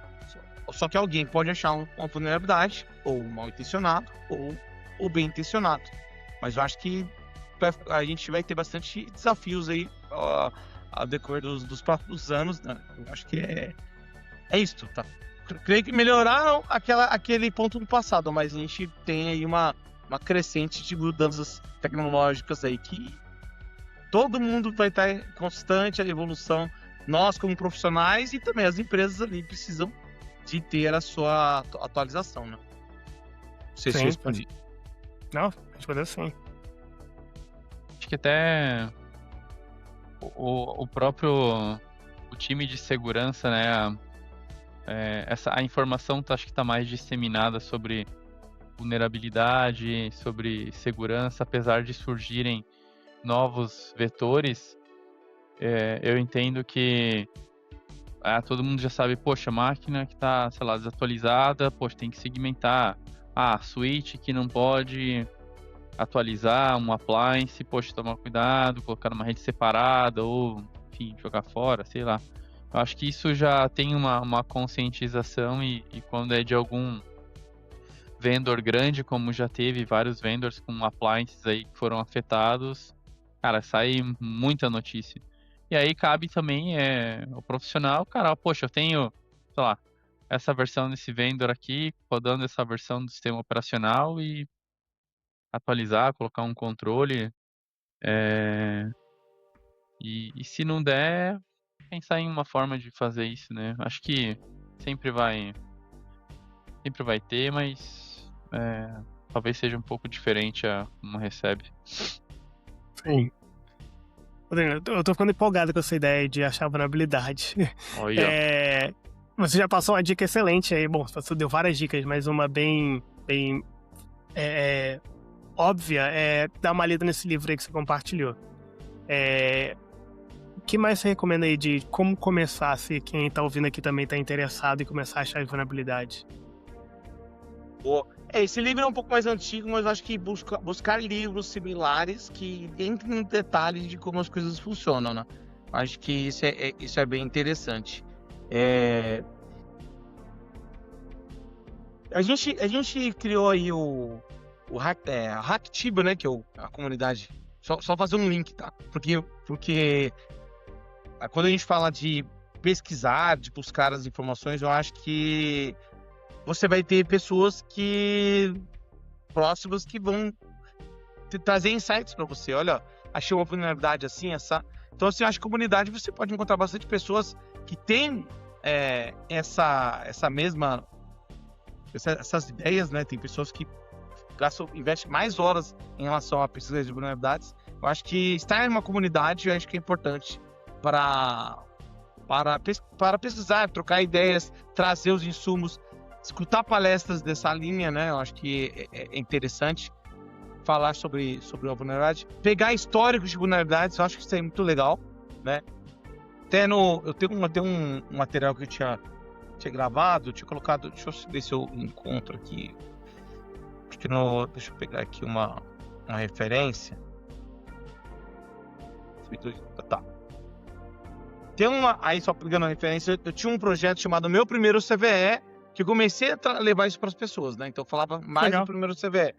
Só que alguém pode achar uma vulnerabilidade, ou mal intencionado, ou bem intencionado. Mas eu acho que a gente vai ter bastante desafios aí ao decorrer dos próximos anos, né? Eu acho que é isso, tá? Creio que melhoraram aquele ponto do passado, mas a gente tem aí uma crescente de mudanças tecnológicas aí que todo mundo vai estar em constante evolução. Nós, como profissionais, e também as empresas ali precisam de ter a sua atualização, né? Não sei se eu respondi. Não, respondeu sim. Acho que até o próprio time de segurança, né? A informação acho que está mais disseminada sobre vulnerabilidade, sobre segurança, apesar de surgirem novos vetores. Eu entendo que todo mundo já sabe, poxa, máquina que está, sei lá, desatualizada, poxa, tem que segmentar. Switch que não pode atualizar, um appliance, poxa, tomar cuidado, colocar numa rede separada ou, enfim, jogar fora, sei lá. Eu acho que isso já tem uma conscientização e quando é de algum vendor grande, como já teve vários vendors com appliances aí que foram afetados, cara, sai muita notícia. E aí cabe também o profissional, cara, poxa, eu tenho, sei lá, essa versão desse vendor aqui, rodando essa versão do sistema operacional e atualizar, colocar um controle. E se não der, pensar em uma forma de fazer isso, né? Acho que sempre vai ter, mas talvez seja um pouco diferente a como recebe. Sim. Eu tô ficando empolgado com essa ideia de achar vulnerabilidade. Olha. Você já passou uma dica excelente aí. Bom, você deu várias dicas, mas uma bem óbvia dar uma lida nesse livro aí que você compartilhou. O que mais você recomenda aí de como começar, se quem tá ouvindo aqui também tá interessado em começar a achar as vulnerabilidades? Esse livro é um pouco mais antigo, mas eu acho que buscar livros similares que entrem no detalhe de como as coisas funcionam, né? Acho que isso é bem interessante. A gente criou aí o Hacktiba, né? Que é a comunidade. Só fazer um link, tá? Porque quando a gente fala de pesquisar, de buscar as informações, eu acho que você vai ter pessoas próximas que vão trazer insights para você. Olha, achei uma vulnerabilidade assim, essa. Então, assim, eu acho que comunidade você pode encontrar bastante pessoas que têm essas ideias, né? Tem pessoas que investem mais horas em relação a pesquisa de vulnerabilidades. Eu acho que estar em uma comunidade, eu acho que é importante para para pesquisar, trocar ideias, trazer os insumos, escutar palestras dessa linha, né? Eu acho que é interessante falar sobre a vulnerabilidade, pegar históricos de vulnerabilidades, eu acho que isso é muito legal, né? Eu tenho um material que eu tinha gravado, eu tinha colocado, deixa eu ver se eu encontro aqui, acho que deixa eu pegar aqui uma referência. Tá. Aí só pegando a referência, eu tinha um projeto chamado Meu Primeiro CVE, que eu comecei a levar isso para as pessoas, né? Então eu falava mais Legal. do primeiro CVE.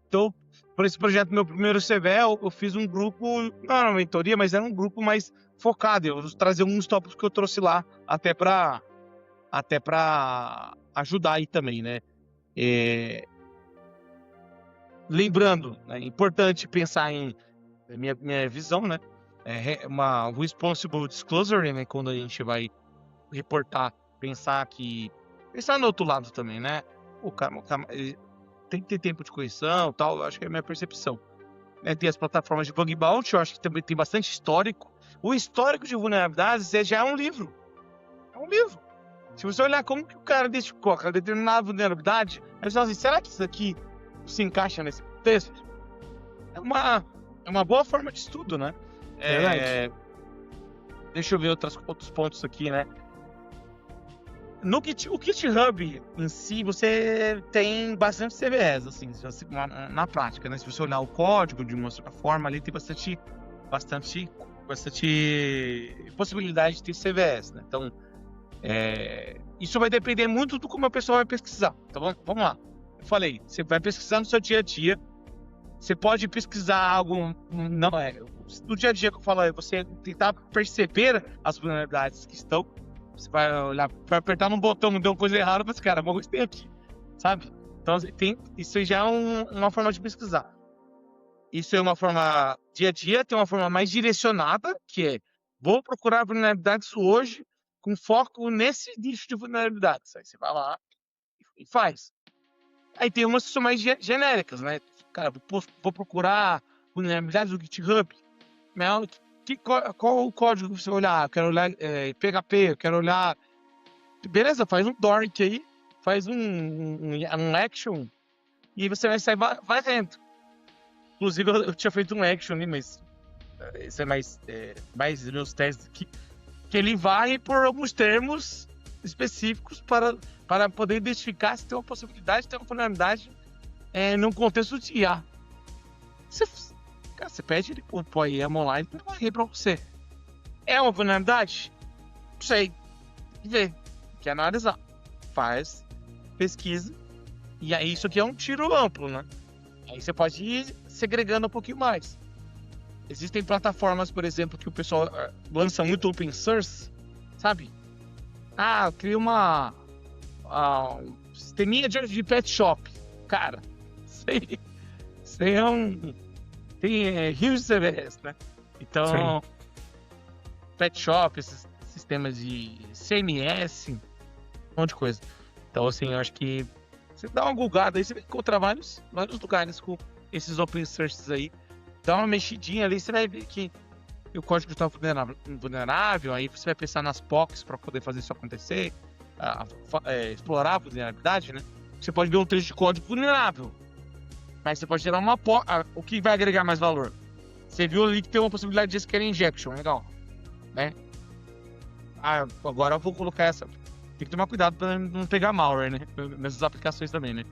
Então, por esse projeto Meu Primeiro CVE, eu fiz um grupo, não era uma mentoria, mas era um grupo mais focado. Eu trazer alguns tópicos que eu trouxe lá, até para ajudar aí também, né? Lembrando, é importante pensar em minha visão, né? Uma responsible disclosure, né? Quando a gente vai reportar, pensar no outro lado também, né? O cara tem que ter tempo de correção, tal. Acho que é a minha percepção. Tem as plataformas de bug bounty, eu acho que também tem bastante histórico. O histórico de vulnerabilidades já é um livro. É um livro. Se você olhar como que o cara identificou aquela determinada vulnerabilidade, aí você fala assim, será que isso aqui se encaixa nesse texto? É uma boa forma de estudo, né? Verdade. Deixa eu ver outros pontos aqui, né? O GitHub em si, você tem bastante CVEs, assim, na prática, né? Se você olhar o código de uma certa forma, ali tem bastante possibilidade de ter CVEs, né? Então, isso vai depender muito do como a pessoa vai pesquisar. Então, vamos lá. Eu falei, você vai pesquisar no seu dia a dia, você pode pesquisar algo, no dia a dia que eu falo, é você tentar perceber as vulnerabilidades que estão. Você vai olhar, vai apertar num botão, não deu coisa errada, mas cara, mas tem aqui, sabe? Então, isso já é uma forma de pesquisar. Isso é uma forma dia a dia, tem uma forma mais direcionada, que é, vou procurar vulnerabilidades hoje, com foco nesse nicho de vulnerabilidades. Aí você vai lá e faz. Aí tem umas que são mais genéricas, né? Cara, vou procurar vulnerabilidades do GitHub. Qual o código que você vai olhar? Eu quero olhar PHP, eu quero olhar... Beleza, faz um dork aí, faz um action, e você vai vendo. Inclusive, eu tinha feito um action ali, mas isso é mais meus testes aqui, que ele vai por alguns termos específicos para poder identificar se tem uma possibilidade de ter uma vulnerabilidade num contexto de IA. Você pede ele pro IAM online para varrer para você. É uma vulnerabilidade? Não sei. Tem que ver. Tem que analisar. Faz pesquisa. E aí isso aqui é um tiro amplo, né? Aí você pode ir segregando um pouquinho mais. Existem plataformas, por exemplo, que o pessoal lança muito open source, sabe? Eu criei uma sisteminha de pet shop. Cara, isso aí tem huge CVS, né? Então, sim. Pet shop, esses sistemas de CMS, um monte de coisa. Então, assim, eu acho que você dá uma googada aí, você vai encontrar vários lugares com esses open sources aí. Dá uma mexidinha ali, você vai ver que o código está vulnerável, aí você vai pensar nas POCs para poder fazer isso acontecer, explorar a vulnerabilidade, né? Você pode ver um trecho de código vulnerável, mas você pode gerar uma POC. O que vai agregar mais valor? Você viu ali que tem uma possibilidade de SQL injection, legal, né? Agora eu vou colocar essa. Tem que tomar cuidado para não pegar malware, né? Nessas aplicações também, né?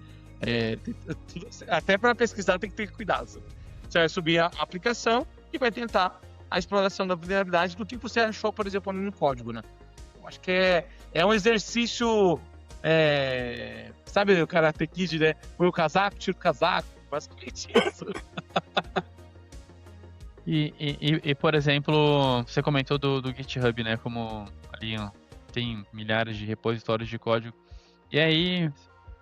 Até para pesquisar tem que ter cuidado. Você vai subir a aplicação e vai tentar a exploração da vulnerabilidade do que você achou, por exemplo, no código, né? Eu acho que é um exercício... sabe o Karate Kid, né? Põe o casaco, tira o casaco, basicamente isso. E, por exemplo, você comentou do GitHub, né? Como ali tem milhares de repositórios de código. E aí,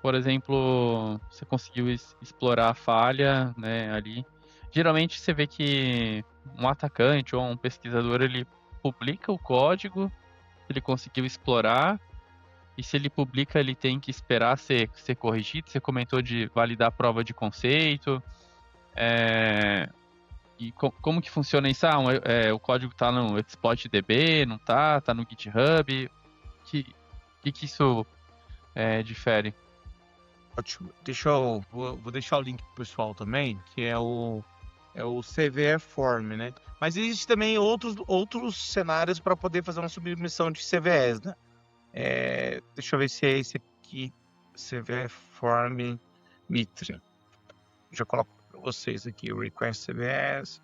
por exemplo, você conseguiu explorar a falha, né, ali. Geralmente você vê que um atacante ou um pesquisador, ele publica o código, ele conseguiu explorar, e se ele publica, ele tem que esperar ser corrigido. Você comentou de validar a prova de conceito. como que funciona isso? O código tá no ExploitDB, não tá? Tá no GitHub? Que isso difere? Ótimo. Vou deixar o link pro pessoal também, que é o CVE Form, né? Mas existe também outros cenários para poder fazer uma submissão de CVEs, né? Deixa eu ver se é esse aqui, CVE Form Mitre. Já coloco para vocês aqui o Request CVEs.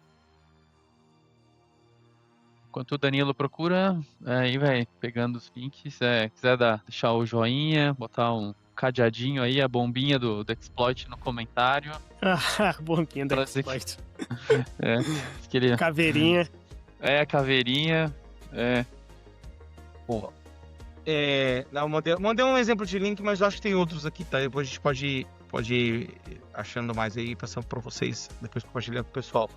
Enquanto o Danilo procura, aí vai pegando os links. Quiser deixar o joinha, botar um cadeadinho aí, a bombinha do exploit no comentário. Bombinha do Pra dizer exploit. Caveirinha. Caveirinha. Caveirinha. Pô. Não, mandei um exemplo de link, mas eu acho que tem outros aqui, tá? Depois a gente pode ir achando mais aí, passando para vocês, depois compartilhando com o pessoal.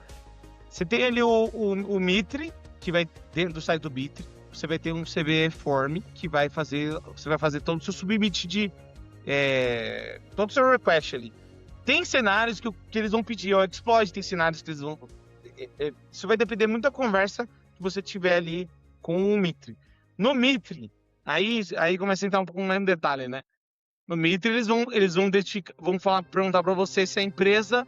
Você tem ali o Mitre, que vai dentro do site do Mitre. Você vai ter um CVE Form, que você vai fazer todo o seu submit de todo o seu request ali. Tem cenários que eles vão pedir ao exploit, tem cenários que eles vão... Isso vai depender muito da conversa que você tiver ali com o Mitre. No Mitre, aí começa a entrar um pouco mais no detalhe, né? No Mitre, eles vão perguntar para você se a empresa...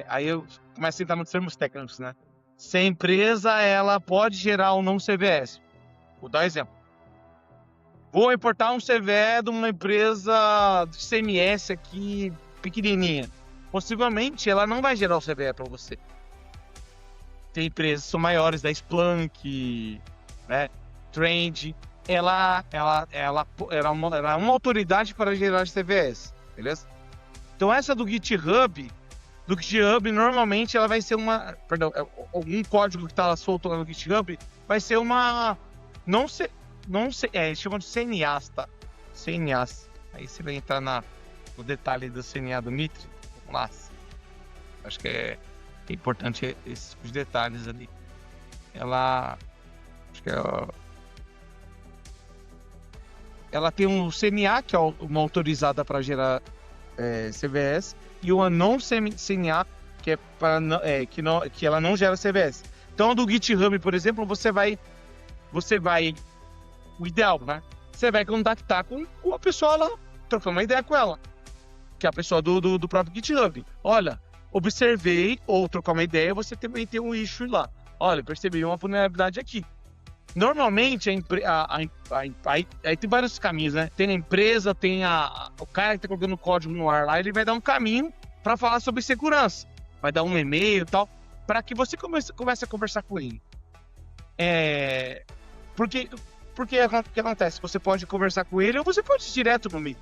aí eu começo a entrar nos termos técnicos, né? Se a empresa ela pode gerar ou não CVS. Vou dar um exemplo. Vou importar um CVE de uma empresa de CMS aqui, pequenininha. Possivelmente, ela não vai gerar o CVE para você. Tem empresas que são maiores, da Splunk, né? Trend. Ela é uma autoridade para gerar CVEs, beleza? Então, essa do GitHub, normalmente ela vai ser algum código que está solto lá no GitHub vai ser uma... Não sei, eles chamam de CNAs, tá? CNAs. Aí você vai entrar no detalhe do CNA do Mitre. Vamos lá. Acho que é importante esses detalhes ali. Ela tem um CNA, que é uma autorizada para gerar CVS, e uma não CNA, que é que ela não gera CVS. Então, do GitHub, por exemplo, você vai o ideal, né? Você vai contactar com a pessoa lá, trocar uma ideia com ela, que é a pessoa do próprio GitHub. Olha, observei, ou trocar uma ideia, você também tem um issue lá. Olha, percebi uma vulnerabilidade aqui. Normalmente, aí tem vários caminhos, né? Tem a empresa, tem o cara que tá colocando o código no ar lá, ele vai dar um caminho para falar sobre segurança. Vai dar um e-mail e tal, para que você comece a conversar com ele. Porque o que acontece? Você pode conversar com ele ou você pode ir direto no Meet.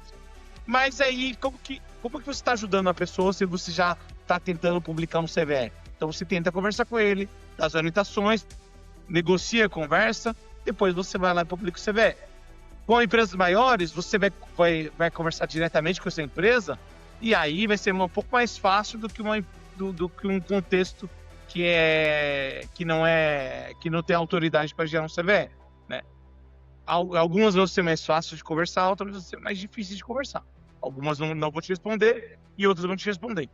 Mas aí, como que você está ajudando a pessoa se você já está tentando publicar um CVE? Então você tenta conversar com ele, dá as orientações, negocia a conversa, depois você vai lá e publica o CVE. Com empresas maiores, você vai conversar diretamente com essa empresa e aí vai ser um pouco mais fácil do que um contexto que não tem autoridade para gerar um CVE, né? Algumas vão ser mais fáceis de conversar, outras vão ser mais difíceis de conversar. Algumas não vão te responder e outras vão te responder.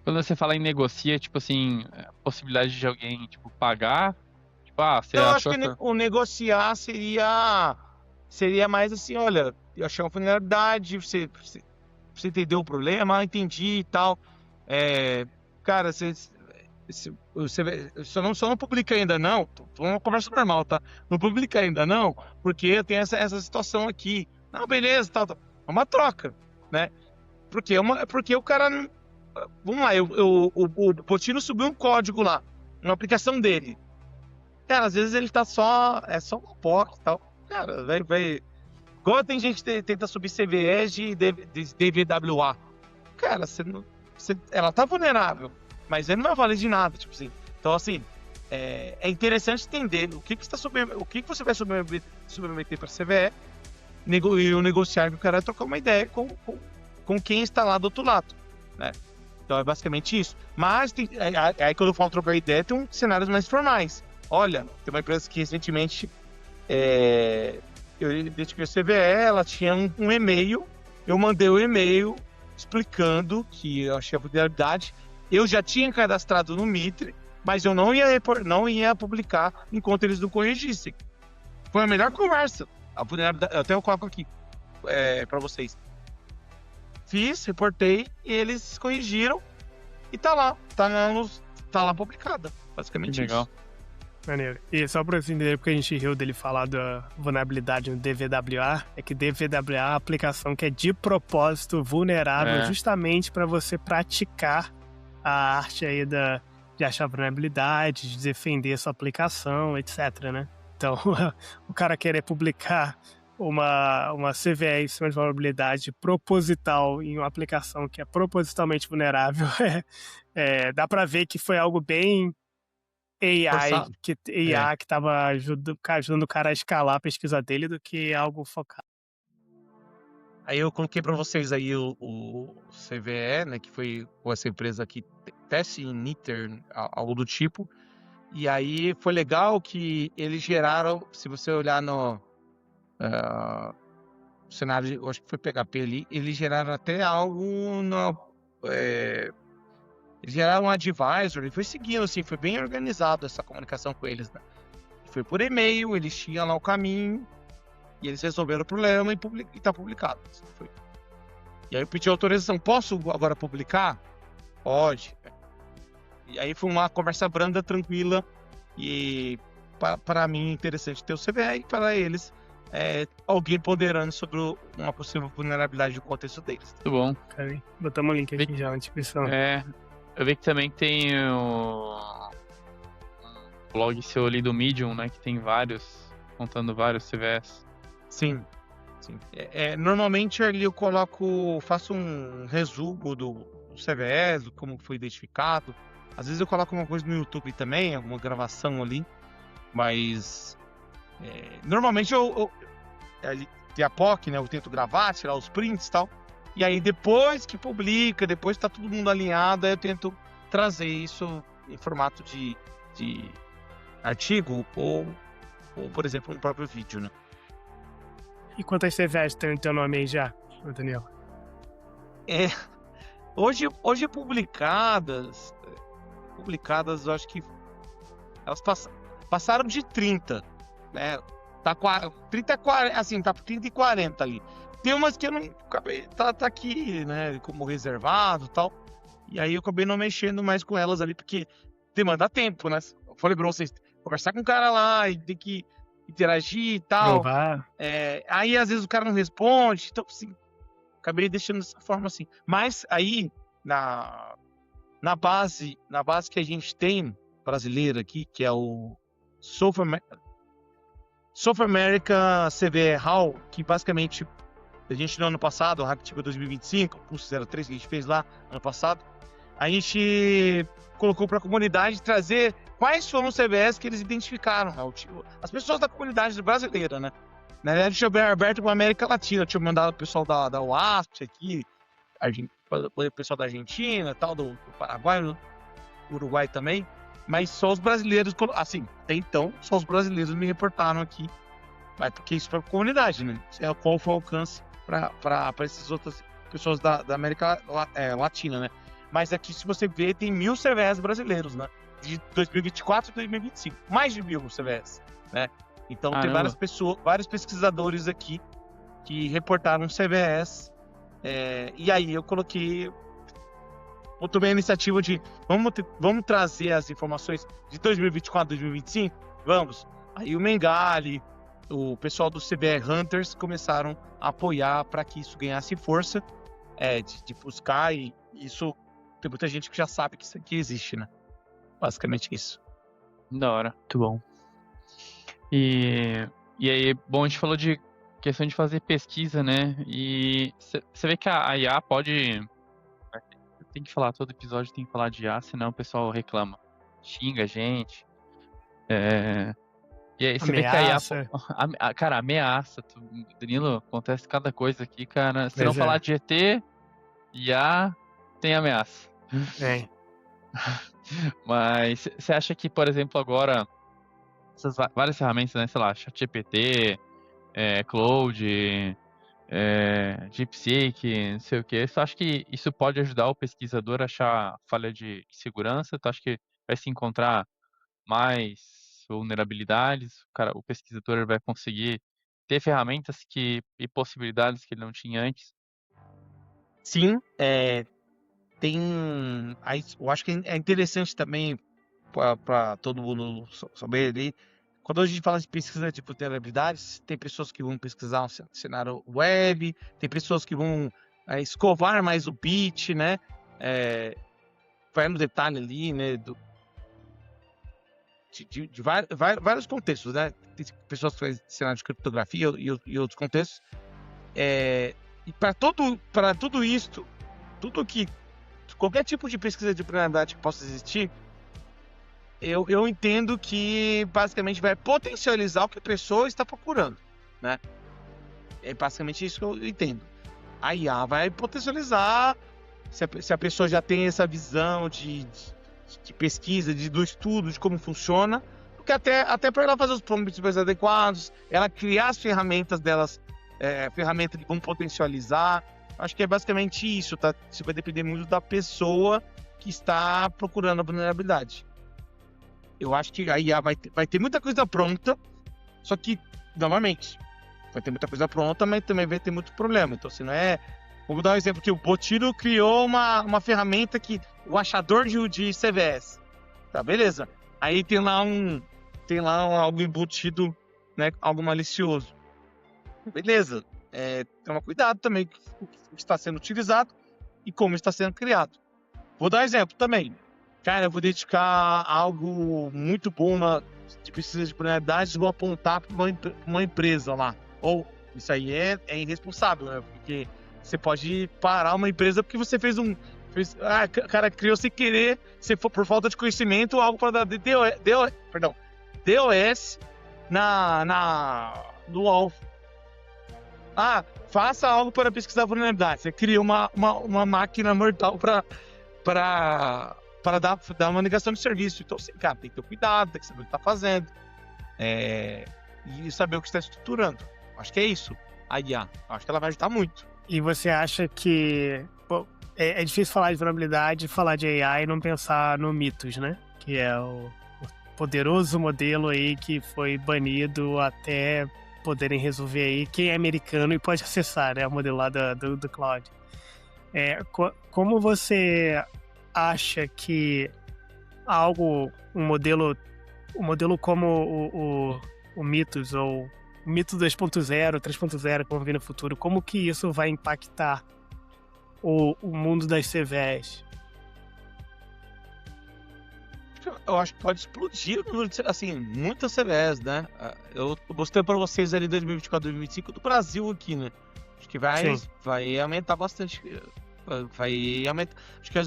Quando você fala em negocia, tipo assim, possibilidade de alguém, tipo, pagar, tipo, você eu achou acho que o negociar seria mais assim, olha, eu achei uma vulnerabilidade, você entendeu o problema, entendi e tal. Cara, você só não publica ainda não, uma conversa normal, tá? Não publica ainda não, porque tem essa situação aqui. Não, beleza, tal. É uma troca, né? Porque o cara... Vamos lá, o Potino subiu um código lá, uma aplicação dele. Cara, às vezes ele tá é só uma POC e tal. Cara, vai... Igual tem gente que tenta subir CVEs de DVWA. Cara, ela tá vulnerável, mas ele não vai valer de nada, tipo assim. Então, assim, é interessante entender o que você vai submeter para CVE e negociar com o cara, trocar uma ideia com quem está lá do outro lado, né? Então, é basicamente isso. Mas, aí quando eu falo trocar ideia, tem cenários mais formais. Olha, tem uma empresa que recentemente eu identifiquei a CVE, ela tinha um e-mail, eu mandei o e-mail explicando que eu achei a vulnerabilidade, Eu já tinha cadastrado no Mitre, mas eu não ia publicar enquanto eles não corrigissem. Foi a melhor conversa. A vulnerabilidade, até eu coloco aqui para vocês. Fiz, reportei, e eles corrigiram e tá lá. Tá lá publicada. Basicamente Que legal. isso. Maneiro. E só pra você entender porque a gente riu dele falar da vulnerabilidade no DVWA, é que DVWA é a aplicação que é de propósito vulnerável justamente para você praticar a arte aí de achar vulnerabilidade, de defender sua aplicação, etc, né? Então, o cara querer publicar uma CVE em cima de vulnerabilidade proposital em uma aplicação que é propositalmente vulnerável, dá pra ver que foi algo bem AI que tava ajudando o cara a escalar a pesquisa dele do que algo focado. Aí eu coloquei para vocês aí o CVE, né, que foi com essa empresa aqui, Tessinitter, algo do tipo. E aí foi legal que eles geraram, se você olhar no cenário, eu acho que foi PHP ali, eles geraram até algo eles geraram um advisor e foi seguindo, assim, foi bem organizado essa comunicação com eles, né? Foi por e-mail, eles tinham lá o caminho e eles resolveram o problema e tá publicado. Foi. E aí eu pedi autorização, posso agora publicar? Pode. E aí foi uma conversa branda, tranquila e para mim interessante ter o CVE e para eles alguém ponderando sobre uma possível vulnerabilidade do contexto deles. Muito bom. Okay. Botamos o link aqui já na descrição. Eu vi que também tem o blog seu ali do Medium, né? Que tem vários, contando vários CVEs. Sim. Normalmente ali eu faço um resumo do CVEs, como foi identificado. Às vezes eu coloco uma coisa no YouTube também, alguma gravação ali. Mas normalmente eu tem a POC, né? Eu tento gravar, tirar os prints e tal. E aí depois que publica, depois tá todo mundo alinhado, aí eu tento trazer isso em formato de artigo ou, por exemplo, um próprio vídeo, né? E quantas CVEs tem o teu nome aí já, Daniel? Hoje publicadas, eu acho que elas passaram de 30, né? Tá 30, 40, assim, tá 30 e 40 ali. Tem umas que eu não acabei, tá aqui, né, como reservado e tal. E aí eu acabei não mexendo mais com elas ali, porque demanda tempo, né? Eu falei pra vocês, conversar com o cara lá e ter que interagir e tal. Aí às vezes o cara não responde, então assim, acabei deixando dessa forma assim. Mas aí, na base que a gente tem brasileira aqui, que é o Software America CVE HAL, que basicamente a gente no ano passado, o Hacktiba 2025, o Pulse 03 que a gente fez lá ano passado, a gente colocou para a comunidade trazer quais foram os CVEs que eles identificaram. As pessoas da comunidade brasileira, né? Na verdade, tinha aberto para a América Latina, tinha mandado o pessoal da UASP aqui, o pessoal da Argentina, tal, do Paraguai, do Uruguai também, mas só os brasileiros, assim, até então, só os brasileiros me reportaram aqui, mas porque isso foi para a comunidade, né? Qual foi o alcance para essas outras pessoas da América Latina, né? Mas aqui, se você ver, tem 1.000 CVEs brasileiros, né? De 2024 e 2025. Mais de 1.000 CVEs, né? Então, tem várias pessoas, vários pesquisadores aqui que reportaram CVEs. E aí, eu tomei a iniciativa de vamos trazer as informações de 2024 e 2025? Vamos. Aí o Mengali, o pessoal do CVE Hunters começaram a apoiar para que isso ganhasse força, de buscar, e isso tem muita gente que já sabe que isso aqui existe, né? Basicamente isso. Da hora, muito bom. E aí, bom, a gente falou de questão de fazer pesquisa, né? E você vê que a IA pode... Tem que falar, todo episódio tem que falar de IA, senão o pessoal reclama. Xinga a gente. E aí você vê que a IA... Cara, ameaça. Danilo, acontece cada coisa aqui, cara. Se não falar de ET, IA tem ameaça. Mas você acha que, por exemplo, agora... Essas várias ferramentas, né? Sei lá, ChatGPT, Claude, DeepSeek, não sei o que. Você acha que isso pode ajudar o pesquisador a achar falha de segurança? Tu acha que vai se encontrar mais vulnerabilidades? O pesquisador vai conseguir ter ferramentas e possibilidades que ele não tinha antes? Sim, tem. Eu acho que é interessante também para todo mundo saber ali. Quando a gente fala de pesquisa de vulnerabilidades, tem pessoas que vão pesquisar um cenário web, tem pessoas que vão escovar mais o bit, né? Vai no detalhe ali, né? De vários contextos, né? Tem pessoas que fazem cenário de criptografia e outros contextos. E para tudo isso, qualquer tipo de pesquisa de vulnerabilidade que possa existir, eu entendo que basicamente vai potencializar o que a pessoa está procurando, né? É basicamente isso que eu entendo. A IA vai potencializar se a pessoa já tem essa visão de pesquisa, do estudo, de como funciona, porque até para ela fazer os prompts mais adequados, ela criar as ferramentas delas, ferramentas que vão potencializar. Acho que é basicamente isso, tá? Isso vai depender muito da pessoa que está procurando a vulnerabilidade. Eu acho que a IA vai ter muita coisa pronta, só que, novamente, vai ter muita coisa pronta, mas também vai ter muito problema. Então, se não é... Vamos dar um exemplo que o Botiro criou uma ferramenta o achador de CVS. Tá, beleza. Aí tem lá algo embutido, né? Algo malicioso. Beleza. Toma cuidado também com o que está sendo utilizado e como está sendo criado. Vou dar um exemplo também. Cara, eu vou dedicar algo muito bom de pesquisa de vulnerabilidades, vou apontar para uma empresa lá. Ou isso aí é irresponsável, né? Porque você pode parar uma empresa porque você fez cara, criou sem querer, se for por falta de conhecimento, algo para dar DOS no alvo. Faça algo para pesquisar vulnerabilidade. Você cria uma máquina mortal para dar uma negação de serviço. Então, assim, cara, tem que ter cuidado, tem que saber o que está fazendo. E saber o que está estruturando. Acho que é isso. A IA. Acho que ela vai ajudar muito. E você acha que... é difícil falar de vulnerabilidade, falar de AI e não pensar no Mythos, né? Que é o poderoso modelo aí que foi banido até poderem resolver aí quem é americano e pode acessar, né? O modelo lá do cloud. Como você acha que um modelo como o Mythos ou o Mythos 2.0, 3.0, como vir no futuro, como que isso vai impactar o mundo das CVEs? Eu acho que pode explodir o número de, assim, muitas CVEs, né? Eu mostrei para vocês ali 2024, 2025 do Brasil aqui, né? Acho que vai aumentar bastante. Vai aumentar. Acho que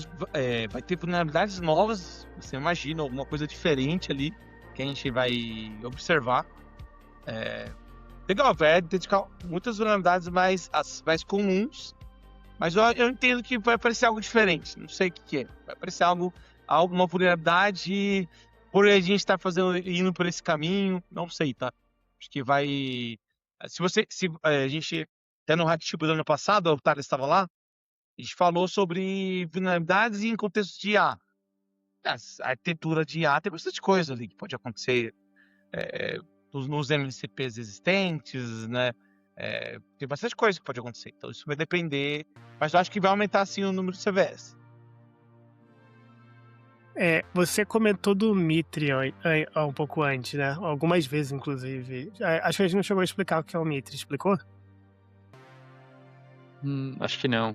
vai ter vulnerabilidades novas. Você imagina alguma coisa diferente ali que a gente vai observar. Legal, vai dedicar muitas vulnerabilidades mais comuns, mas eu entendo que vai aparecer algo diferente. Não sei o que é. Vai aparecer alguma vulnerabilidade por a gente estar indo por esse caminho. Não sei, tá? Acho que vai. Se a gente até no Hacktipo do ano passado, o Thales estava lá. A gente falou sobre vulnerabilidades em contexto de IA. A arquitetura de IA tem bastante coisa ali que pode acontecer nos MCPs existentes, né? Tem bastante coisa que pode acontecer. Então isso vai depender, mas eu acho que vai aumentar sim o número de CVEs. Você comentou do Mitre um pouco antes, né? Algumas vezes, inclusive. Acho que a gente não chegou a explicar o que é o Mitre. Explicou? Acho que não.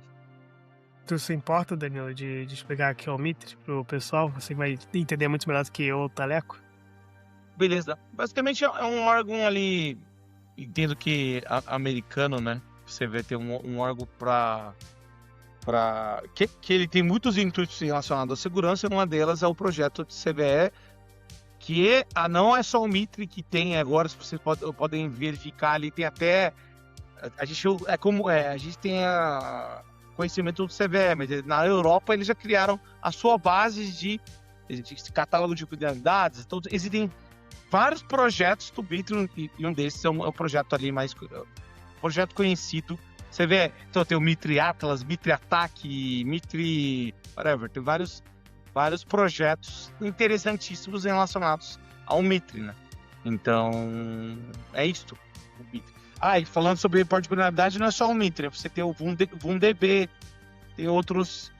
Tu se importa, Danilo, de explicar o que é o Mitre pro pessoal? Você vai entender muito melhor do que eu, o Taleco? Beleza. Basicamente é um órgão ali, entendo que americano, né? Você vai ter um órgão que ele tem muitos intuitos relacionados à segurança, e uma delas é o projeto de CVE, que não é só o Mitre que tem agora, se vocês podem verificar ali, tem até a gente tem conhecimento do CVE, mas na Europa eles já criaram a sua base de catálogo de vulnerabilidades. Então existem vários projetos do Mitre, e um desses é um projeto ali projeto conhecido Você vê, então tem o Mitre Atlas, Mitre Ataque, Mitre... whatever, tem vários projetos interessantíssimos relacionados ao Mitre, né? Então, é isto, o Mitre. E falando sobre reporte de vulnerabilidade, não é só o Mitre, você tem o VUMDB, tem outros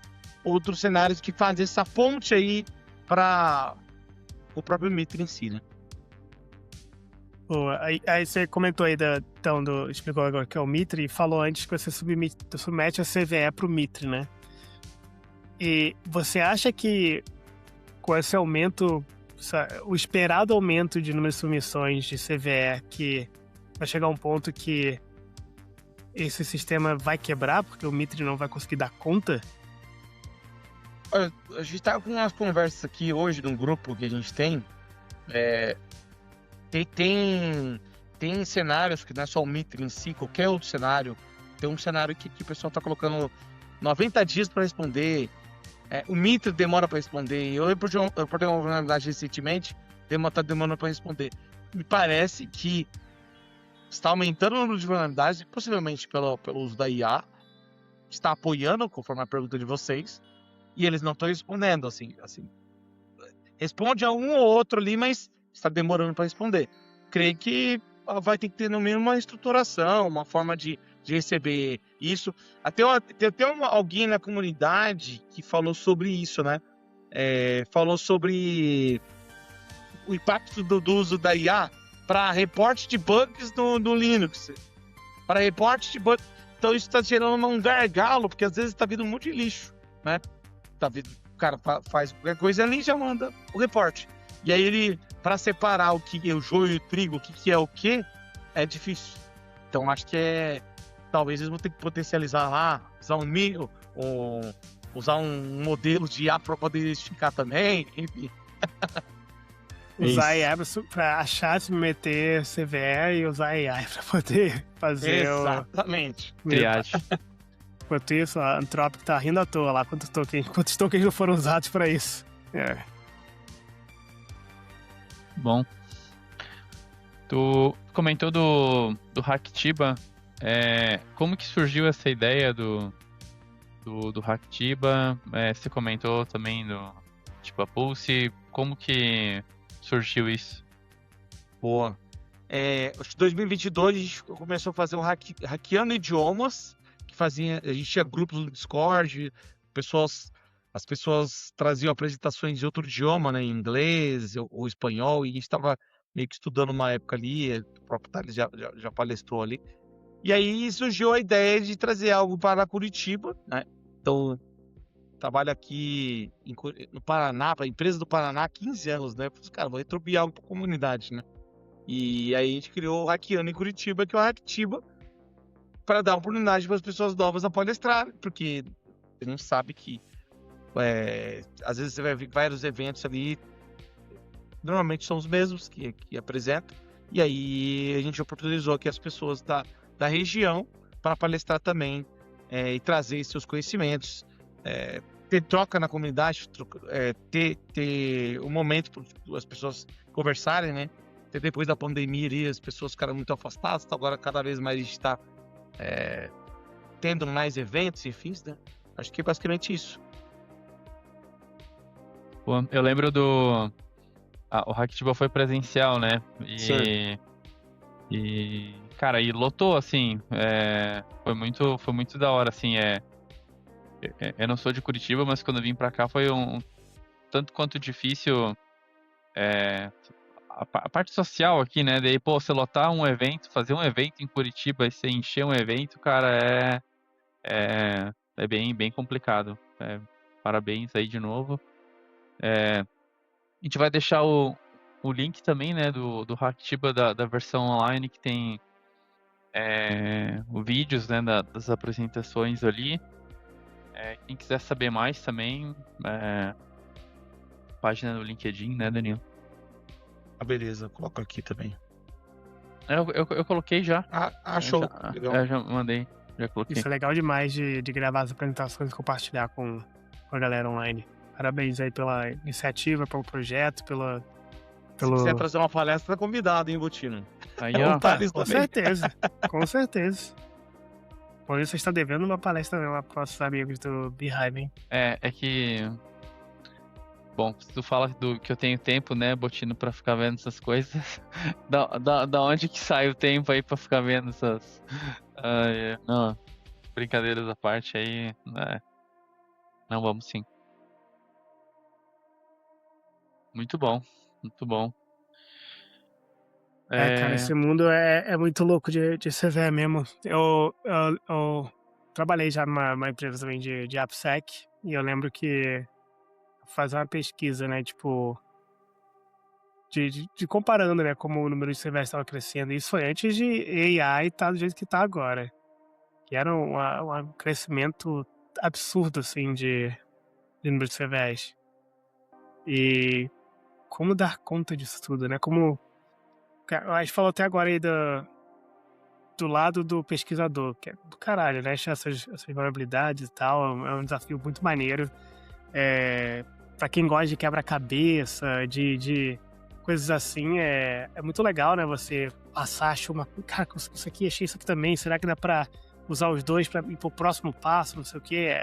cenários que fazem essa ponte aí para o próprio Mitre em si, né? Aí você comentou aí, explicou agora que é o Mitre, e falou antes que você submete a CVE para o Mitre, né? E você acha que com esse aumento, o esperado aumento de número de submissões de CVE, que vai chegar a um ponto que esse sistema vai quebrar, porque o Mitre não vai conseguir dar conta? Olha, a gente tá com umas conversas aqui hoje num grupo que a gente tem. Tem cenários que não é só o Mitre em si, qualquer outro cenário. Tem um cenário que o pessoal tá colocando 90 dias para responder. O Mitre demora para responder. Eu reportei uma vulnerabilidade recentemente, tá demorando para responder. Me parece que está aumentando o número de vulnerabilidades, possivelmente pelo uso da IA, está apoiando, conforme a pergunta de vocês, e eles não estão respondendo, assim. Responde a um ou outro ali, mas está demorando para responder. Creio que vai ter que ter no mínimo uma estruturação, uma forma de receber isso. Tem até alguém na comunidade que falou sobre isso, né? Falou sobre o impacto do uso da IA para reporte de bugs no Linux. Para reporte de bugs. Então isso está gerando um gargalo, porque às vezes está vindo um monte de lixo, né? O cara faz qualquer coisa ali e já manda o reporte. E aí ele, para separar o que é o joio e o trigo, o que é o que, é difícil. Então acho que talvez eles vão ter que potencializar lá, usar um modelo de IA para poder identificar também, enfim. Usar AI para achar, submeter CVE e usar AI para poder fazer Exatamente. Triagem. Enquanto isso, a Anthropic tá rindo à toa lá. Quantos tokens não foram usados para isso? Bom. Tu comentou do Hacktiba. Como que surgiu essa ideia do Hacktiba? Você comentou também do a Pulse. Como que surgiu isso? Boa. Acho que em 2022 a gente começou a fazer um hackeando idiomas, a gente tinha grupos no Discord, as pessoas traziam apresentações de outro idioma, né, em inglês ou espanhol, e a gente estava meio que estudando uma época ali, o próprio Thales já palestrou ali. E aí surgiu a ideia de trazer algo para Curitiba, né? Então, trabalho aqui no Paraná, para a empresa do Paraná há 15 anos, né? Falei, cara, vou retribuir algo para a comunidade, né? E aí a gente criou o Hackeando em Curitiba, que é o Hacktiba, para dar oportunidade para as pessoas novas a palestrar, porque você não sabe que às vezes você vai ver vários eventos ali, normalmente são os mesmos que apresentam, e aí a gente oportunizou aqui as pessoas da região para palestrar também e trazer seus conhecimentos, ter troca na comunidade, ter um momento para as pessoas conversarem, né? Depois da pandemia ali, as pessoas ficaram muito afastadas, então agora cada vez mais a gente está tendo mais eventos, enfim, né? Acho que é basicamente isso. Pô, eu lembro o Hacktiba foi presencial, né? E cara, e lotou, assim, foi muito da hora, assim, eu não sou de Curitiba, mas quando eu vim pra cá foi tanto quanto difícil, a parte social aqui, né? Daí, você lotar um evento, fazer um evento em Curitiba e você encher um evento, cara, é bem complicado. Parabéns aí de novo. A gente vai deixar o link também, né, do Hacktiba da versão online, que tem vídeos, né, das apresentações ali. Quem quiser saber mais também, página no LinkedIn, né, Danilo? Beleza, coloco aqui também. Eu coloquei já. Show. Legal. Já mandei, já coloquei. Isso é legal demais de gravar as apresentações e compartilhar com a galera online. Parabéns aí pela iniciativa, pelo projeto, Se quiser trazer uma palestra, tá convidado, hein, Botino? Aí, ó. Opa, com certeza. Quando você está devendo uma palestra lá para nossos amigos do Beehive, hein? É que. Bom, se tu fala que eu tenho tempo, né, Botino, pra ficar vendo essas coisas, da onde que sai o tempo aí pra ficar vendo essas. Não, brincadeiras à parte aí, né? Não, vamos sim. Muito bom, muito bom. Cara, esse mundo é muito louco de se ver mesmo. Eu trabalhei já numa empresa também de AppSec, e eu lembro que fazer uma pesquisa, né, tipo, de comparando, né, como o número de servidores estava crescendo. Isso foi antes de AI estar do jeito que está agora. Que era um crescimento absurdo, assim, de número de servidores. E como dar conta disso tudo, né? Como a gente falou até agora aí do lado do pesquisador, que é do caralho, né? Achar essas vulnerabilidades e tal, é um desafio muito maneiro. Pra quem gosta de quebra-cabeça, de coisas assim, é muito legal, né? Você passar, achar cara, isso aqui, achei isso aqui também, será que dá pra usar os dois pra ir pro próximo passo, não sei o quê?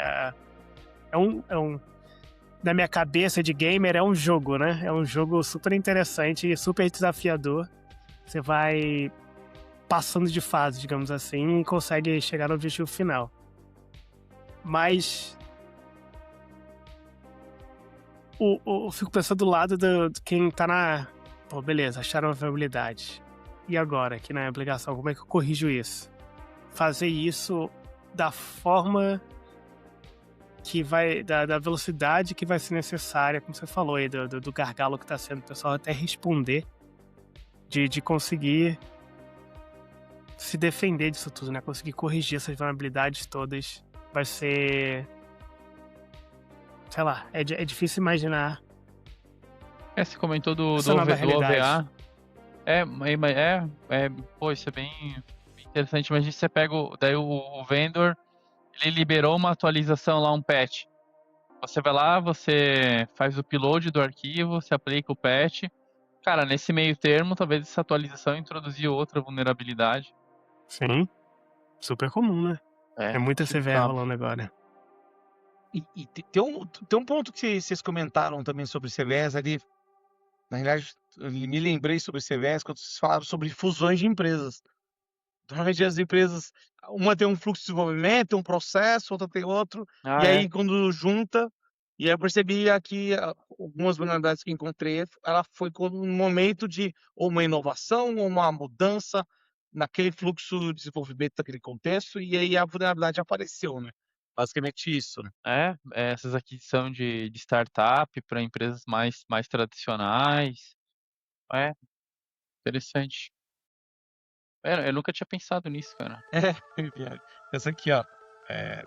Na minha cabeça de gamer, é um jogo, né? É um jogo super interessante e super desafiador. Você vai passando de fase, digamos assim, e consegue chegar no objetivo final. Mas eu fico pensando do lado de quem tá na... Pô, beleza, acharam a vulnerabilidade. E agora, aqui na aplicação, como é que eu corrijo isso? Fazer isso da forma que vai... Da velocidade que vai ser necessária, como você falou aí, do gargalo que tá sendo o pessoal até responder, de conseguir se defender disso tudo, né? Conseguir corrigir essas vulnerabilidades todas. Vai ser... Sei lá, é difícil imaginar. Você comentou do nova OVA. realidade. Pô, isso é bem interessante. Mas você pega daí o vendor, ele liberou uma atualização lá, um patch. Você vai lá, você faz o upload do arquivo, você aplica o patch. Cara, nesse meio termo, talvez essa atualização introduziu outra vulnerabilidade. Sim, super comum, né? É muita CVE rolando agora. E tem um ponto que vocês comentaram também sobre CVEs ali. Na realidade, eu me lembrei sobre CVEs quando vocês falaram sobre fusões de empresas. Normalmente as empresas, uma tem um fluxo de desenvolvimento, um processo, outra tem outro. E aí quando junta, e aí eu percebi aqui algumas vulnerabilidades que encontrei, ela foi como um momento de ou uma inovação ou uma mudança naquele fluxo de desenvolvimento daquele contexto, e aí a vulnerabilidade apareceu, né? Basicamente isso, né? Essas aquisições de startup para empresas mais tradicionais. Interessante. Eu nunca tinha pensado nisso, cara. Essa aqui, ó.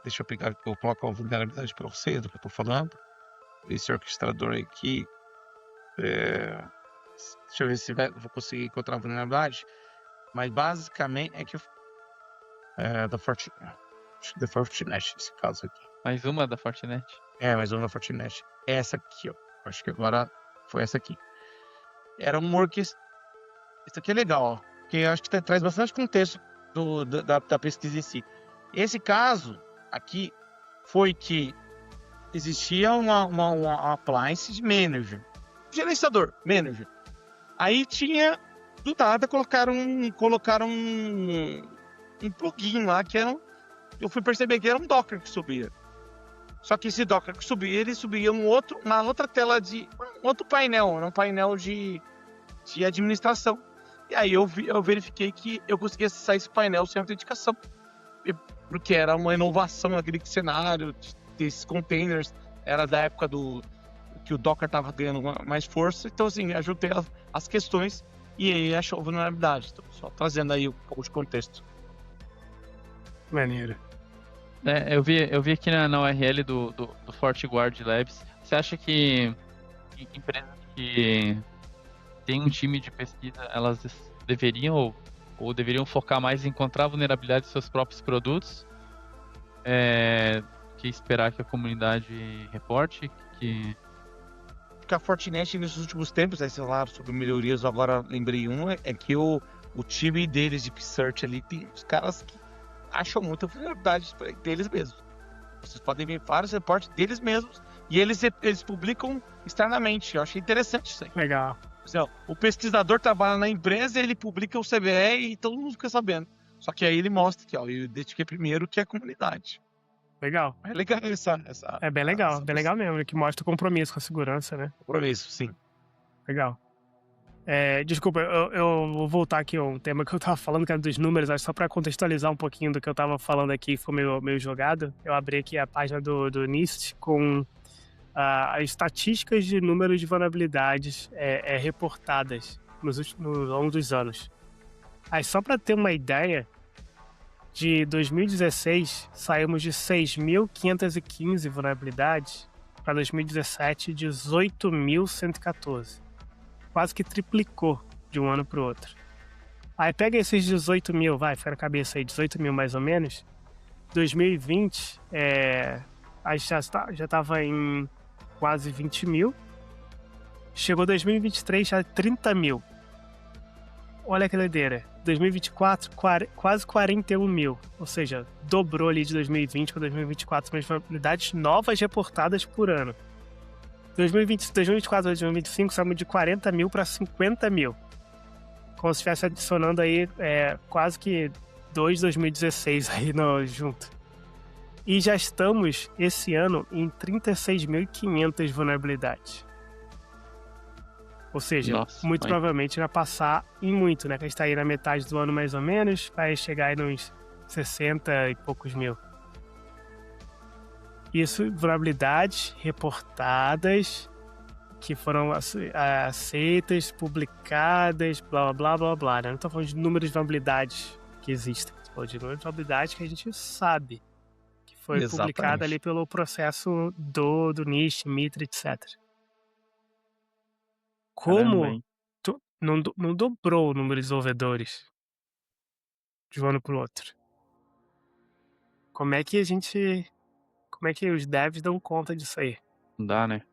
Deixa eu pegar, eu coloco a vulnerabilidade para você do que eu tô falando. Esse orquestrador aqui. Deixa eu ver se vou conseguir encontrar a vulnerabilidade. Mas basicamente é que da Fortinet, esse caso aqui. Mais uma da Fortinet? Mais uma da Fortinet. Essa aqui, ó. Acho que agora foi essa aqui. Era um orquestrador. Isso aqui é legal, ó. Porque eu acho que traz bastante contexto da pesquisa em si. Esse caso aqui foi que existia uma appliance de manager. Gerenciador, manager. Aí tinha, do nada, colocaram um plugin lá que era eu fui perceber que era um Docker que subia. Só que esse Docker que subia, ele subia uma outra tela um outro painel, era um painel de administração. E aí eu verifiquei que eu conseguia acessar esse painel sem autenticação. Porque era uma inovação naquele cenário desses containers. Era da época que o Docker estava ganhando mais força. Então, assim, ajustei as questões e aí achou vulnerabilidade. Então, só trazendo aí um pouco de contexto. Maneiro. Eu vi aqui na URL do FortiGuard Labs. Você acha que empresas que têm um time de pesquisa, elas deveriam ou deveriam focar mais em encontrar vulnerabilidades dos seus próprios produtos, que esperar que a comunidade reporte? Que a Fortinet nesses últimos tempos, aí você falaram sobre melhorias, agora lembrei que o time deles de research ali tem os caras que acham muita vulnerabilidade deles mesmos. Vocês podem ver vários reportes deles mesmos e eles publicam externamente. Eu achei interessante isso aí. Legal. O pesquisador trabalha na empresa, ele publica o CVE e todo mundo fica sabendo. Só que aí ele mostra que, ó, eu identifiquei primeiro que é a comunidade. Legal. É legal essa É bem legal, essa bem legal mesmo, que mostra o compromisso com a segurança, né? compromisso, sim. Legal. Desculpa, eu vou voltar aqui a um tema que eu tava falando, que era dos números, acho só para contextualizar um pouquinho do que eu tava falando aqui, foi meio jogado. Eu abri aqui a página do NIST com as estatísticas de números de vulnerabilidades reportadas ao longo dos anos. Aí, só para ter uma ideia, de 2016 saímos de 6.515 vulnerabilidades para 2017, 18.114. Quase que triplicou de um ano para o outro. Aí pega esses 18 mil, fica na cabeça aí, 18 mil mais ou menos. 2020, a gente já estava em quase 20 mil. Chegou 2023, já 30 mil. Olha que doideira. 2024, quase 41 mil. Ou seja, dobrou ali de 2020 para 2024 as vulnerabilidades novas reportadas por ano. 2024 a 2025 saímos de 40 mil para 50 mil. Como se estivesse adicionando aí quase que 2016 aí junto. E já estamos, esse ano, em 36.500 vulnerabilidades. Ou seja, Nossa, muito provavelmente vai passar em muito, né? Que a gente tá aí na metade do ano mais ou menos, vai chegar aí nos 60 e poucos mil. Isso, vulnerabilidades reportadas, que foram aceitas, publicadas, blá, blá, blá, blá, né? Não tô falando de números de vulnerabilidades que existem. Tô falando de números de vulnerabilidades que a gente sabe que foi publicada ali pelo processo do NIST, MITRE, etc. Como não dobrou o número de desenvolvedores de um ano para o outro? Como é que os devs dão conta disso aí? Não dá, né?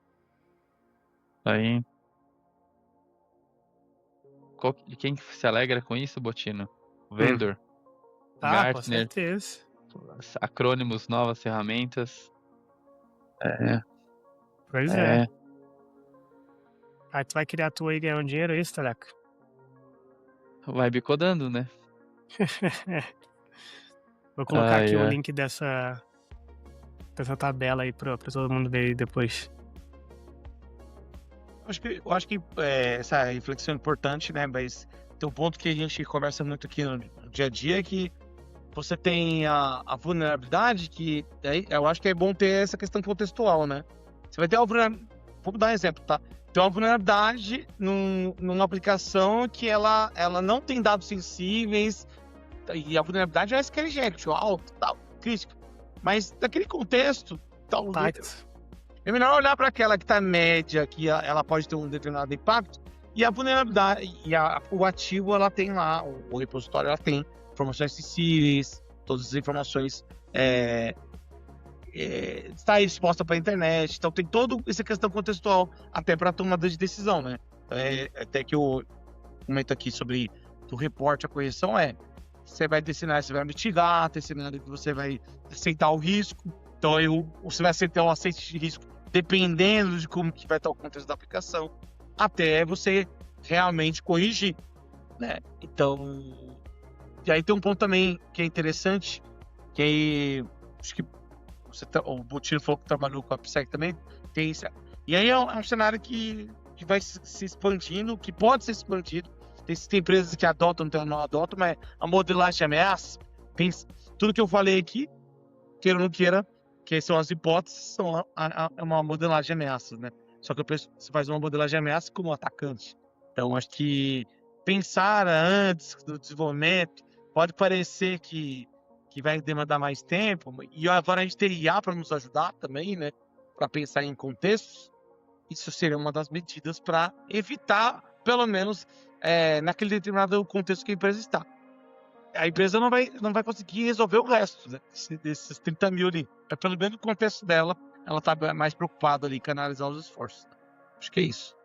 Aí. Quem se alegra com isso, Botino? Vendor. Com Gartner. certeza. Acrônimos, novas ferramentas. Pois é. Aí tu vai criar a tua e ganhar um dinheiro, é isso, Teleco? Vai bicodando, né? Vou colocar aqui o link dessa tabela aí pra todo mundo ver aí depois. Eu acho que essa reflexão é importante, né? Mas tem um ponto que a gente conversa muito aqui no dia a dia, que você tem a vulnerabilidade, que eu acho que é bom ter essa questão contextual, né? Você vai ter uma vulnerabilidade, vamos dar um exemplo, tá? Tem uma vulnerabilidade numa aplicação que ela não tem dados sensíveis, e a vulnerabilidade é SQL injection, alto, tal, crítica. Mas naquele contexto, é melhor olhar para aquela que está média, que ela pode ter um determinado impacto, e a vulnerabilidade, o ativo, ela tem lá, o repositório, ela tem informações sensíveis, todas as informações está exposta para a internet, então tem toda essa questão contextual até para tomada de decisão, né? Até que eu comento aqui sobre o reporte, a correção você vai destinar, você vai mitigar, destinando que você vai aceitar o risco, então você vai aceitar o aceite de risco dependendo de como que vai estar o contexto da aplicação, até você realmente corrigir, né? Então, e aí tem um ponto também que é interessante, que aí, acho que o Botino falou que trabalhou com a PSEC também, tem isso. E aí é um cenário que vai se expandindo, que pode ser expandido. Tem empresas que adotam, não adotam, mas a modelagem de ameaças, tudo que eu falei aqui, queira ou não queira, que são as hipóteses, é uma modelagem de ameaças, né? Só que você faz uma modelagem de ameaças como atacante. Então, acho que pensar antes do desenvolvimento pode parecer que vai demandar mais tempo, e agora a gente tem IA para nos ajudar também, né? Para pensar em contextos. Isso seria uma das medidas para evitar, pelo menos, naquele determinado contexto que a empresa está. A empresa não vai conseguir resolver o resto, né? Desses 30 mil ali. Pelo menos no contexto dela, ela está mais preocupada ali em canalizar os esforços. Acho que é isso.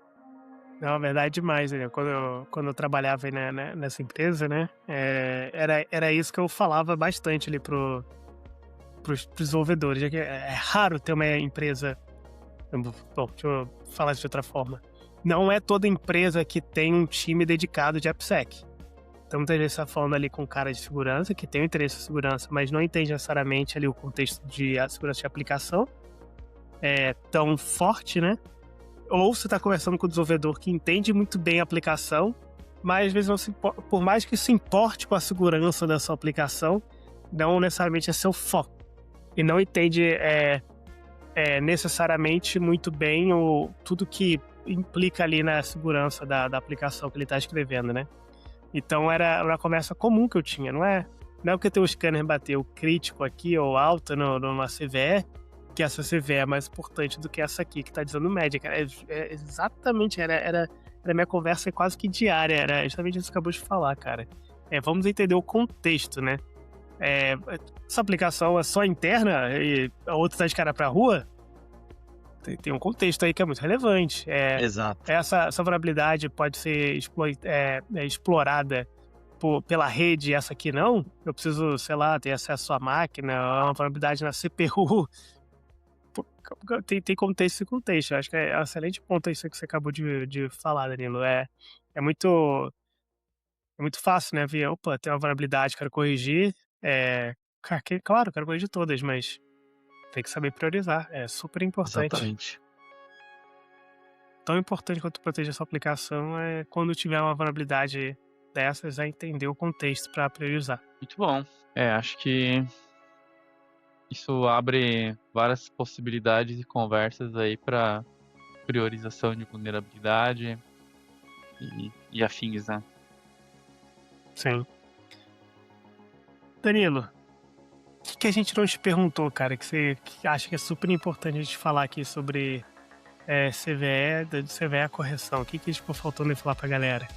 Não, é verdade demais, né? Quando eu trabalhava aí nessa empresa, né? Era isso que eu falava bastante ali pros desenvolvedores. É raro ter uma empresa. Bom, deixa eu falar isso de outra forma. Não é toda empresa que tem um time dedicado de AppSec. Então, muitas vezes você está falando ali com um cara de segurança, que tem um interesse em segurança, mas não entende necessariamente ali o contexto de segurança de aplicação tão forte, né? Ou você está conversando com o desenvolvedor que entende muito bem a aplicação, mas às vezes não por mais que se importe com a segurança da sua aplicação, não necessariamente é seu foco. E não entende necessariamente muito bem tudo que implica ali na segurança da aplicação que ele está escrevendo, né? Então era uma conversa comum que eu tinha, não é porque tem um scanner bateu crítico aqui ou alta numa CVE, que essa CVE é mais importante do que essa aqui que está dizendo média. Exatamente, era minha conversa quase que diária, era justamente isso que acabou de falar, cara. Vamos entender o contexto, né? Essa aplicação é só interna e a outra tá de cara pra rua? Tem um contexto aí que é muito relevante. Exato. Essa vulnerabilidade pode ser explorada pela rede e essa aqui não? Eu preciso, sei lá, ter acesso à máquina, uma vulnerabilidade na CPU. Tem contexto e contexto. Eu acho que é um excelente ponto isso que você acabou de falar, Danilo. É muito fácil, né? Ver, opa, tem uma vulnerabilidade, quero corrigir. Claro, quero corrigir todas, mas tem que saber priorizar. É super importante. Exatamente. Tão importante quanto proteger a sua aplicação é quando tiver uma vulnerabilidade dessas, é entender o contexto para priorizar. Muito bom. Acho que isso abre várias possibilidades e conversas aí para priorização de vulnerabilidade e afins, né? Sim. Danilo, o que a gente não te perguntou, cara, que você acha que é super importante a gente falar aqui sobre CVE, a correção? O que ficou faltando em falar pra galera?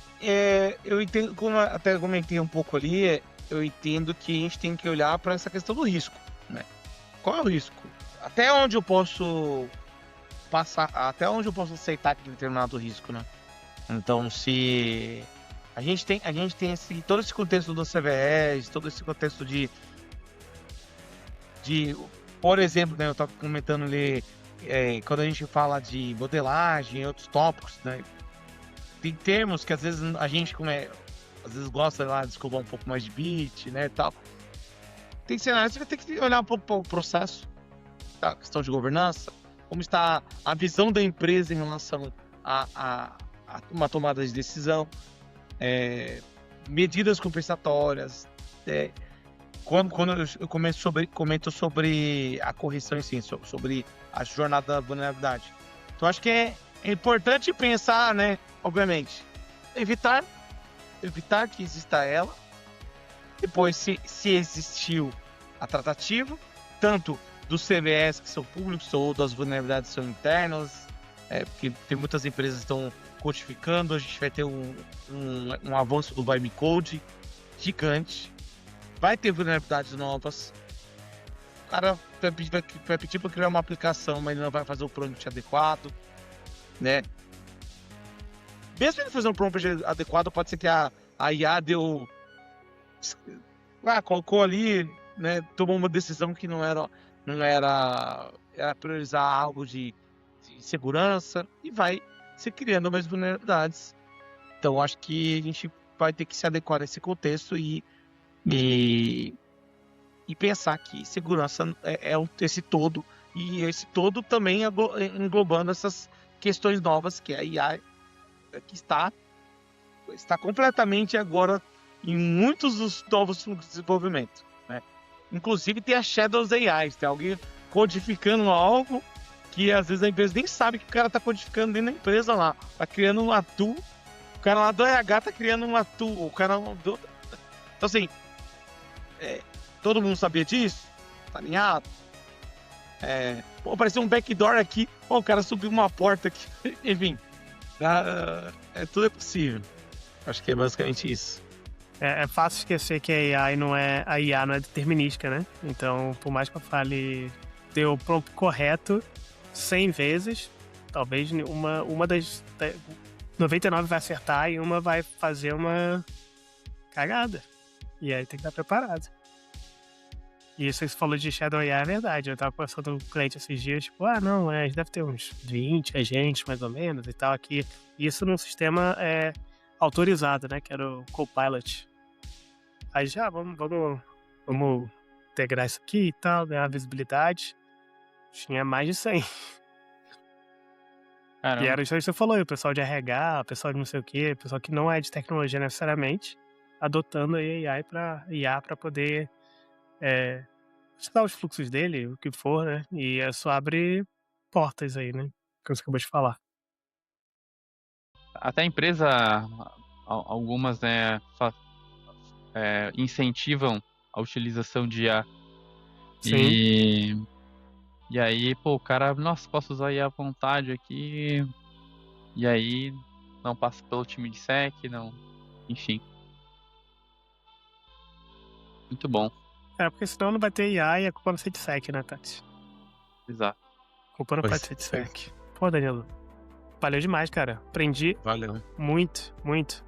Eu entendo, como até comentei um pouco ali, eu entendo que a gente tem que olhar para essa questão do risco, né? Qual é o risco? Até onde eu posso passar, até onde eu posso aceitar aquele determinado risco, né? Então, se a gente tem todo esse contexto dos CVEs, todo esse contexto de por exemplo, né, eu estava comentando ali, quando a gente fala de modelagem e outros tópicos, né, tem termos que às vezes a gente às vezes gosta lá de descobrir um pouco mais de bit, né, tal. Tem cenários que você vai ter que olhar um pouco para o processo, tá? A questão de governança, como está a visão da empresa em relação a uma tomada de decisão, medidas compensatórias, quando eu comento sobre a correção em si, sobre a jornada da vulnerabilidade. Então acho que é importante pensar, né, obviamente, evitar que exista ela. Depois, se existiu a tratativa, tanto dos CVEs que são públicos ou das vulnerabilidades que são internas, porque tem muitas empresas que estão codificando, a gente vai ter um avanço do Vibe Code gigante, vai ter vulnerabilidades novas, o cara vai pedir para criar uma aplicação, mas ele não vai fazer o prompt adequado, né? Mesmo ele fazer um prompt adequado, pode ser que a IA colocou ali, né, tomou uma decisão que não era priorizar algo de segurança e vai se criando mais vulnerabilidades. Então acho que a gente vai ter que se adequar a esse contexto e pensar que segurança é esse todo, e esse todo também englobando essas questões novas que a IA que está completamente agora em muitos dos novos fluxos de desenvolvimento, né? Inclusive tem a Shadows AIs, tem alguém codificando algo que às vezes a empresa nem sabe que o cara está codificando dentro da empresa lá, tá criando um tool, o cara lá do RH tá criando um tool, o cara do... Então assim, todo mundo sabia disso? Tá alinhado? Apareceu um backdoor aqui, o cara subiu uma porta aqui, enfim, tudo é possível. Acho que é basicamente isso. É fácil esquecer que a IA não é determinística, né? Então, por mais que eu fale ter o prompt correto 100 vezes, talvez uma das 99 vai acertar e uma vai fazer uma cagada. E aí tem que estar preparado. E isso que você falou de Shadow AI é verdade. Eu tava conversando com um cliente esses dias, tipo, não, a gente deve ter uns 20 agentes, mais ou menos, e tal, aqui. Isso num sistema autorizado, né, que era o Copilot. Aí já, vamos integrar isso aqui e tal, ganhar visibilidade. Tinha mais de 100. Caramba. E era isso que você falou, o pessoal de RH, o pessoal de não sei o quê, o pessoal que não é de tecnologia necessariamente, adotando a IA para poder estudar os fluxos dele, o que for, né? E isso abre portas aí, né? Como você acabou de falar. Até a empresa, algumas, né, incentivam a utilização de IA. Sim. E aí, pô, o cara, nossa, posso usar IA à vontade aqui. E aí, não passa pelo time de SEC, não. Enfim. Muito bom. Porque senão não vai ter IA e a culpa não ser de SEC, né, Tati? Exato. A culpa não pode ser de SEC. Pô, Danilo, valeu demais, cara. Aprendi muito, muito.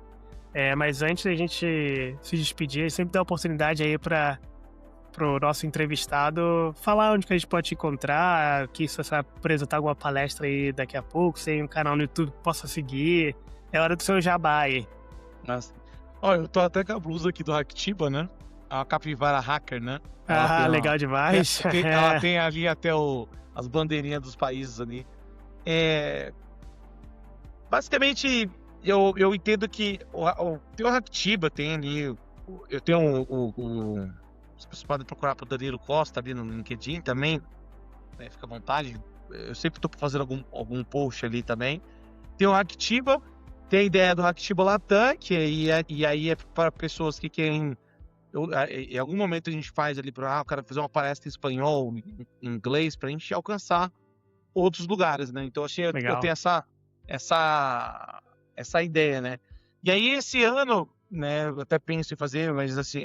Mas antes da gente se despedir, sempre dá oportunidade aí pro nosso entrevistado falar onde que a gente pode te encontrar, que se você vai apresentar alguma palestra aí daqui a pouco, se tem um canal no YouTube que possa seguir. É hora do seu jabá aí. Nossa. Olha, eu tô até com a blusa aqui do Hacktiba, né? A capivara hacker, né? Legal demais. Ela tem ali até as bandeirinhas dos países ali. Basicamente, eu entendo que tem o Hacktiba, tem ali. Eu tenho vocês podem procurar pro Danilo Costa ali no LinkedIn também. Fica à vontade. Eu sempre tô fazendo algum post ali também. Tem o Hacktiba, tem a ideia do Hacktiba Latam, e aí é para pessoas que querem. Em algum momento a gente faz ali para o cara fazer uma palestra em espanhol, em inglês, pra gente alcançar outros lugares, né? Então eu tenho essa ideia, né? E aí esse ano, né, eu até penso em fazer, mas assim,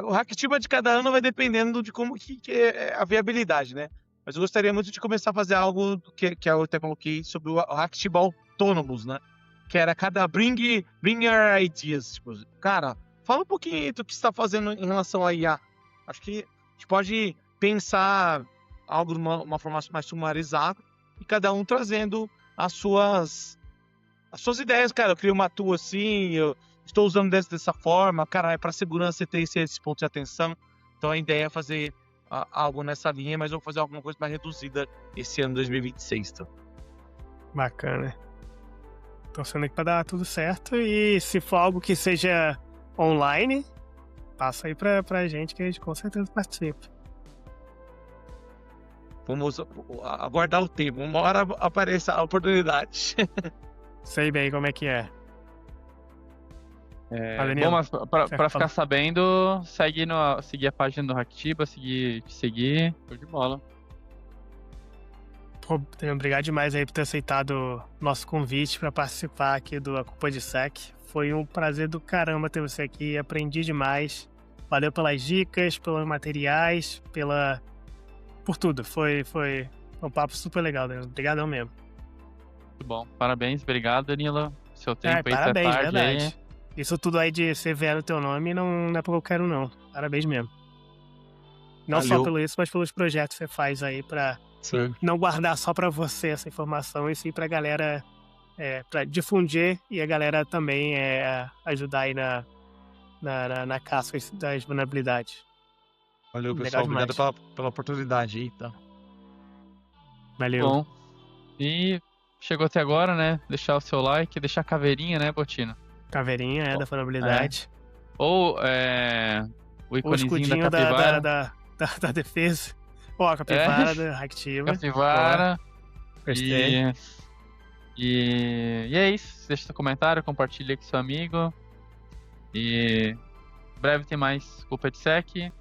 o Hacktiba de cada ano vai dependendo de como que é a viabilidade, né? Mas eu gostaria muito de começar a fazer algo que eu até coloquei sobre o Hacktiba Autonomous, né? Que era bring your ideas. Tipo, cara, fala um pouquinho do que você está fazendo em relação a IA. Acho que a gente pode pensar algo de uma forma mais sumarizada e cada um trazendo as suas ideias. Cara, eu criei uma tool assim, eu estou usando dessa forma, cara, para segurança você tem esse ponto de atenção. Então a ideia é fazer algo nessa linha, mas eu vou fazer alguma coisa mais reduzida esse ano 2026. Então. Bacana. Torcendo aqui pra dar tudo certo. E se for algo que seja online, passa aí pra gente que a gente com certeza participa. Vamos aguardar o tempo. Uma hora apareça a oportunidade. Sei bem como é que é. Bom, mas pra ficar sabendo, seguir a página do Hacktiba, seguir. Show de bola. Pô, obrigado demais aí por ter aceitado o nosso convite para participar aqui do A Culpa de SEC. Foi um prazer do caramba ter você aqui, aprendi demais. Valeu pelas dicas, pelos materiais, por tudo. Foi um papo super legal, Danilo. Obrigadão mesmo. Muito bom. Parabéns, obrigado, Danilo. Seu tempo aí, parabéns, tarde, verdade. Aí. Isso tudo aí de CVE no teu nome não é porque eu quero, não. Parabéns mesmo. Não Valeu. só pelo isso, mas pelos projetos que você faz aí pra não guardar só pra você essa informação, e sim pra galera, pra difundir e a galera também ajudar aí na caça das vulnerabilidades. Valeu, pessoal. Obrigado pela oportunidade aí, tá? Valeu. Bom, e chegou até agora, né? Deixar o seu like, deixar a caveirinha, né, Botino? Caveirinha, da vulnerabilidade. Ou o iconezinho da capivara. Da defesa. Ó, a capivara da Hacktiba. Capivara. Gostei. E é isso. Deixa seu comentário, compartilha com seu amigo. E em breve tem mais Culpa de SEC. E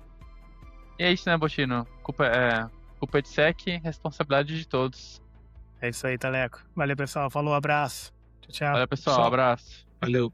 é isso, né, Botino? Culpa de SEC, responsabilidade de todos. É isso aí, Taleco. Valeu, pessoal. Falou, abraço. Tchau, tchau. Valeu, pessoal. Abraço. Valeu.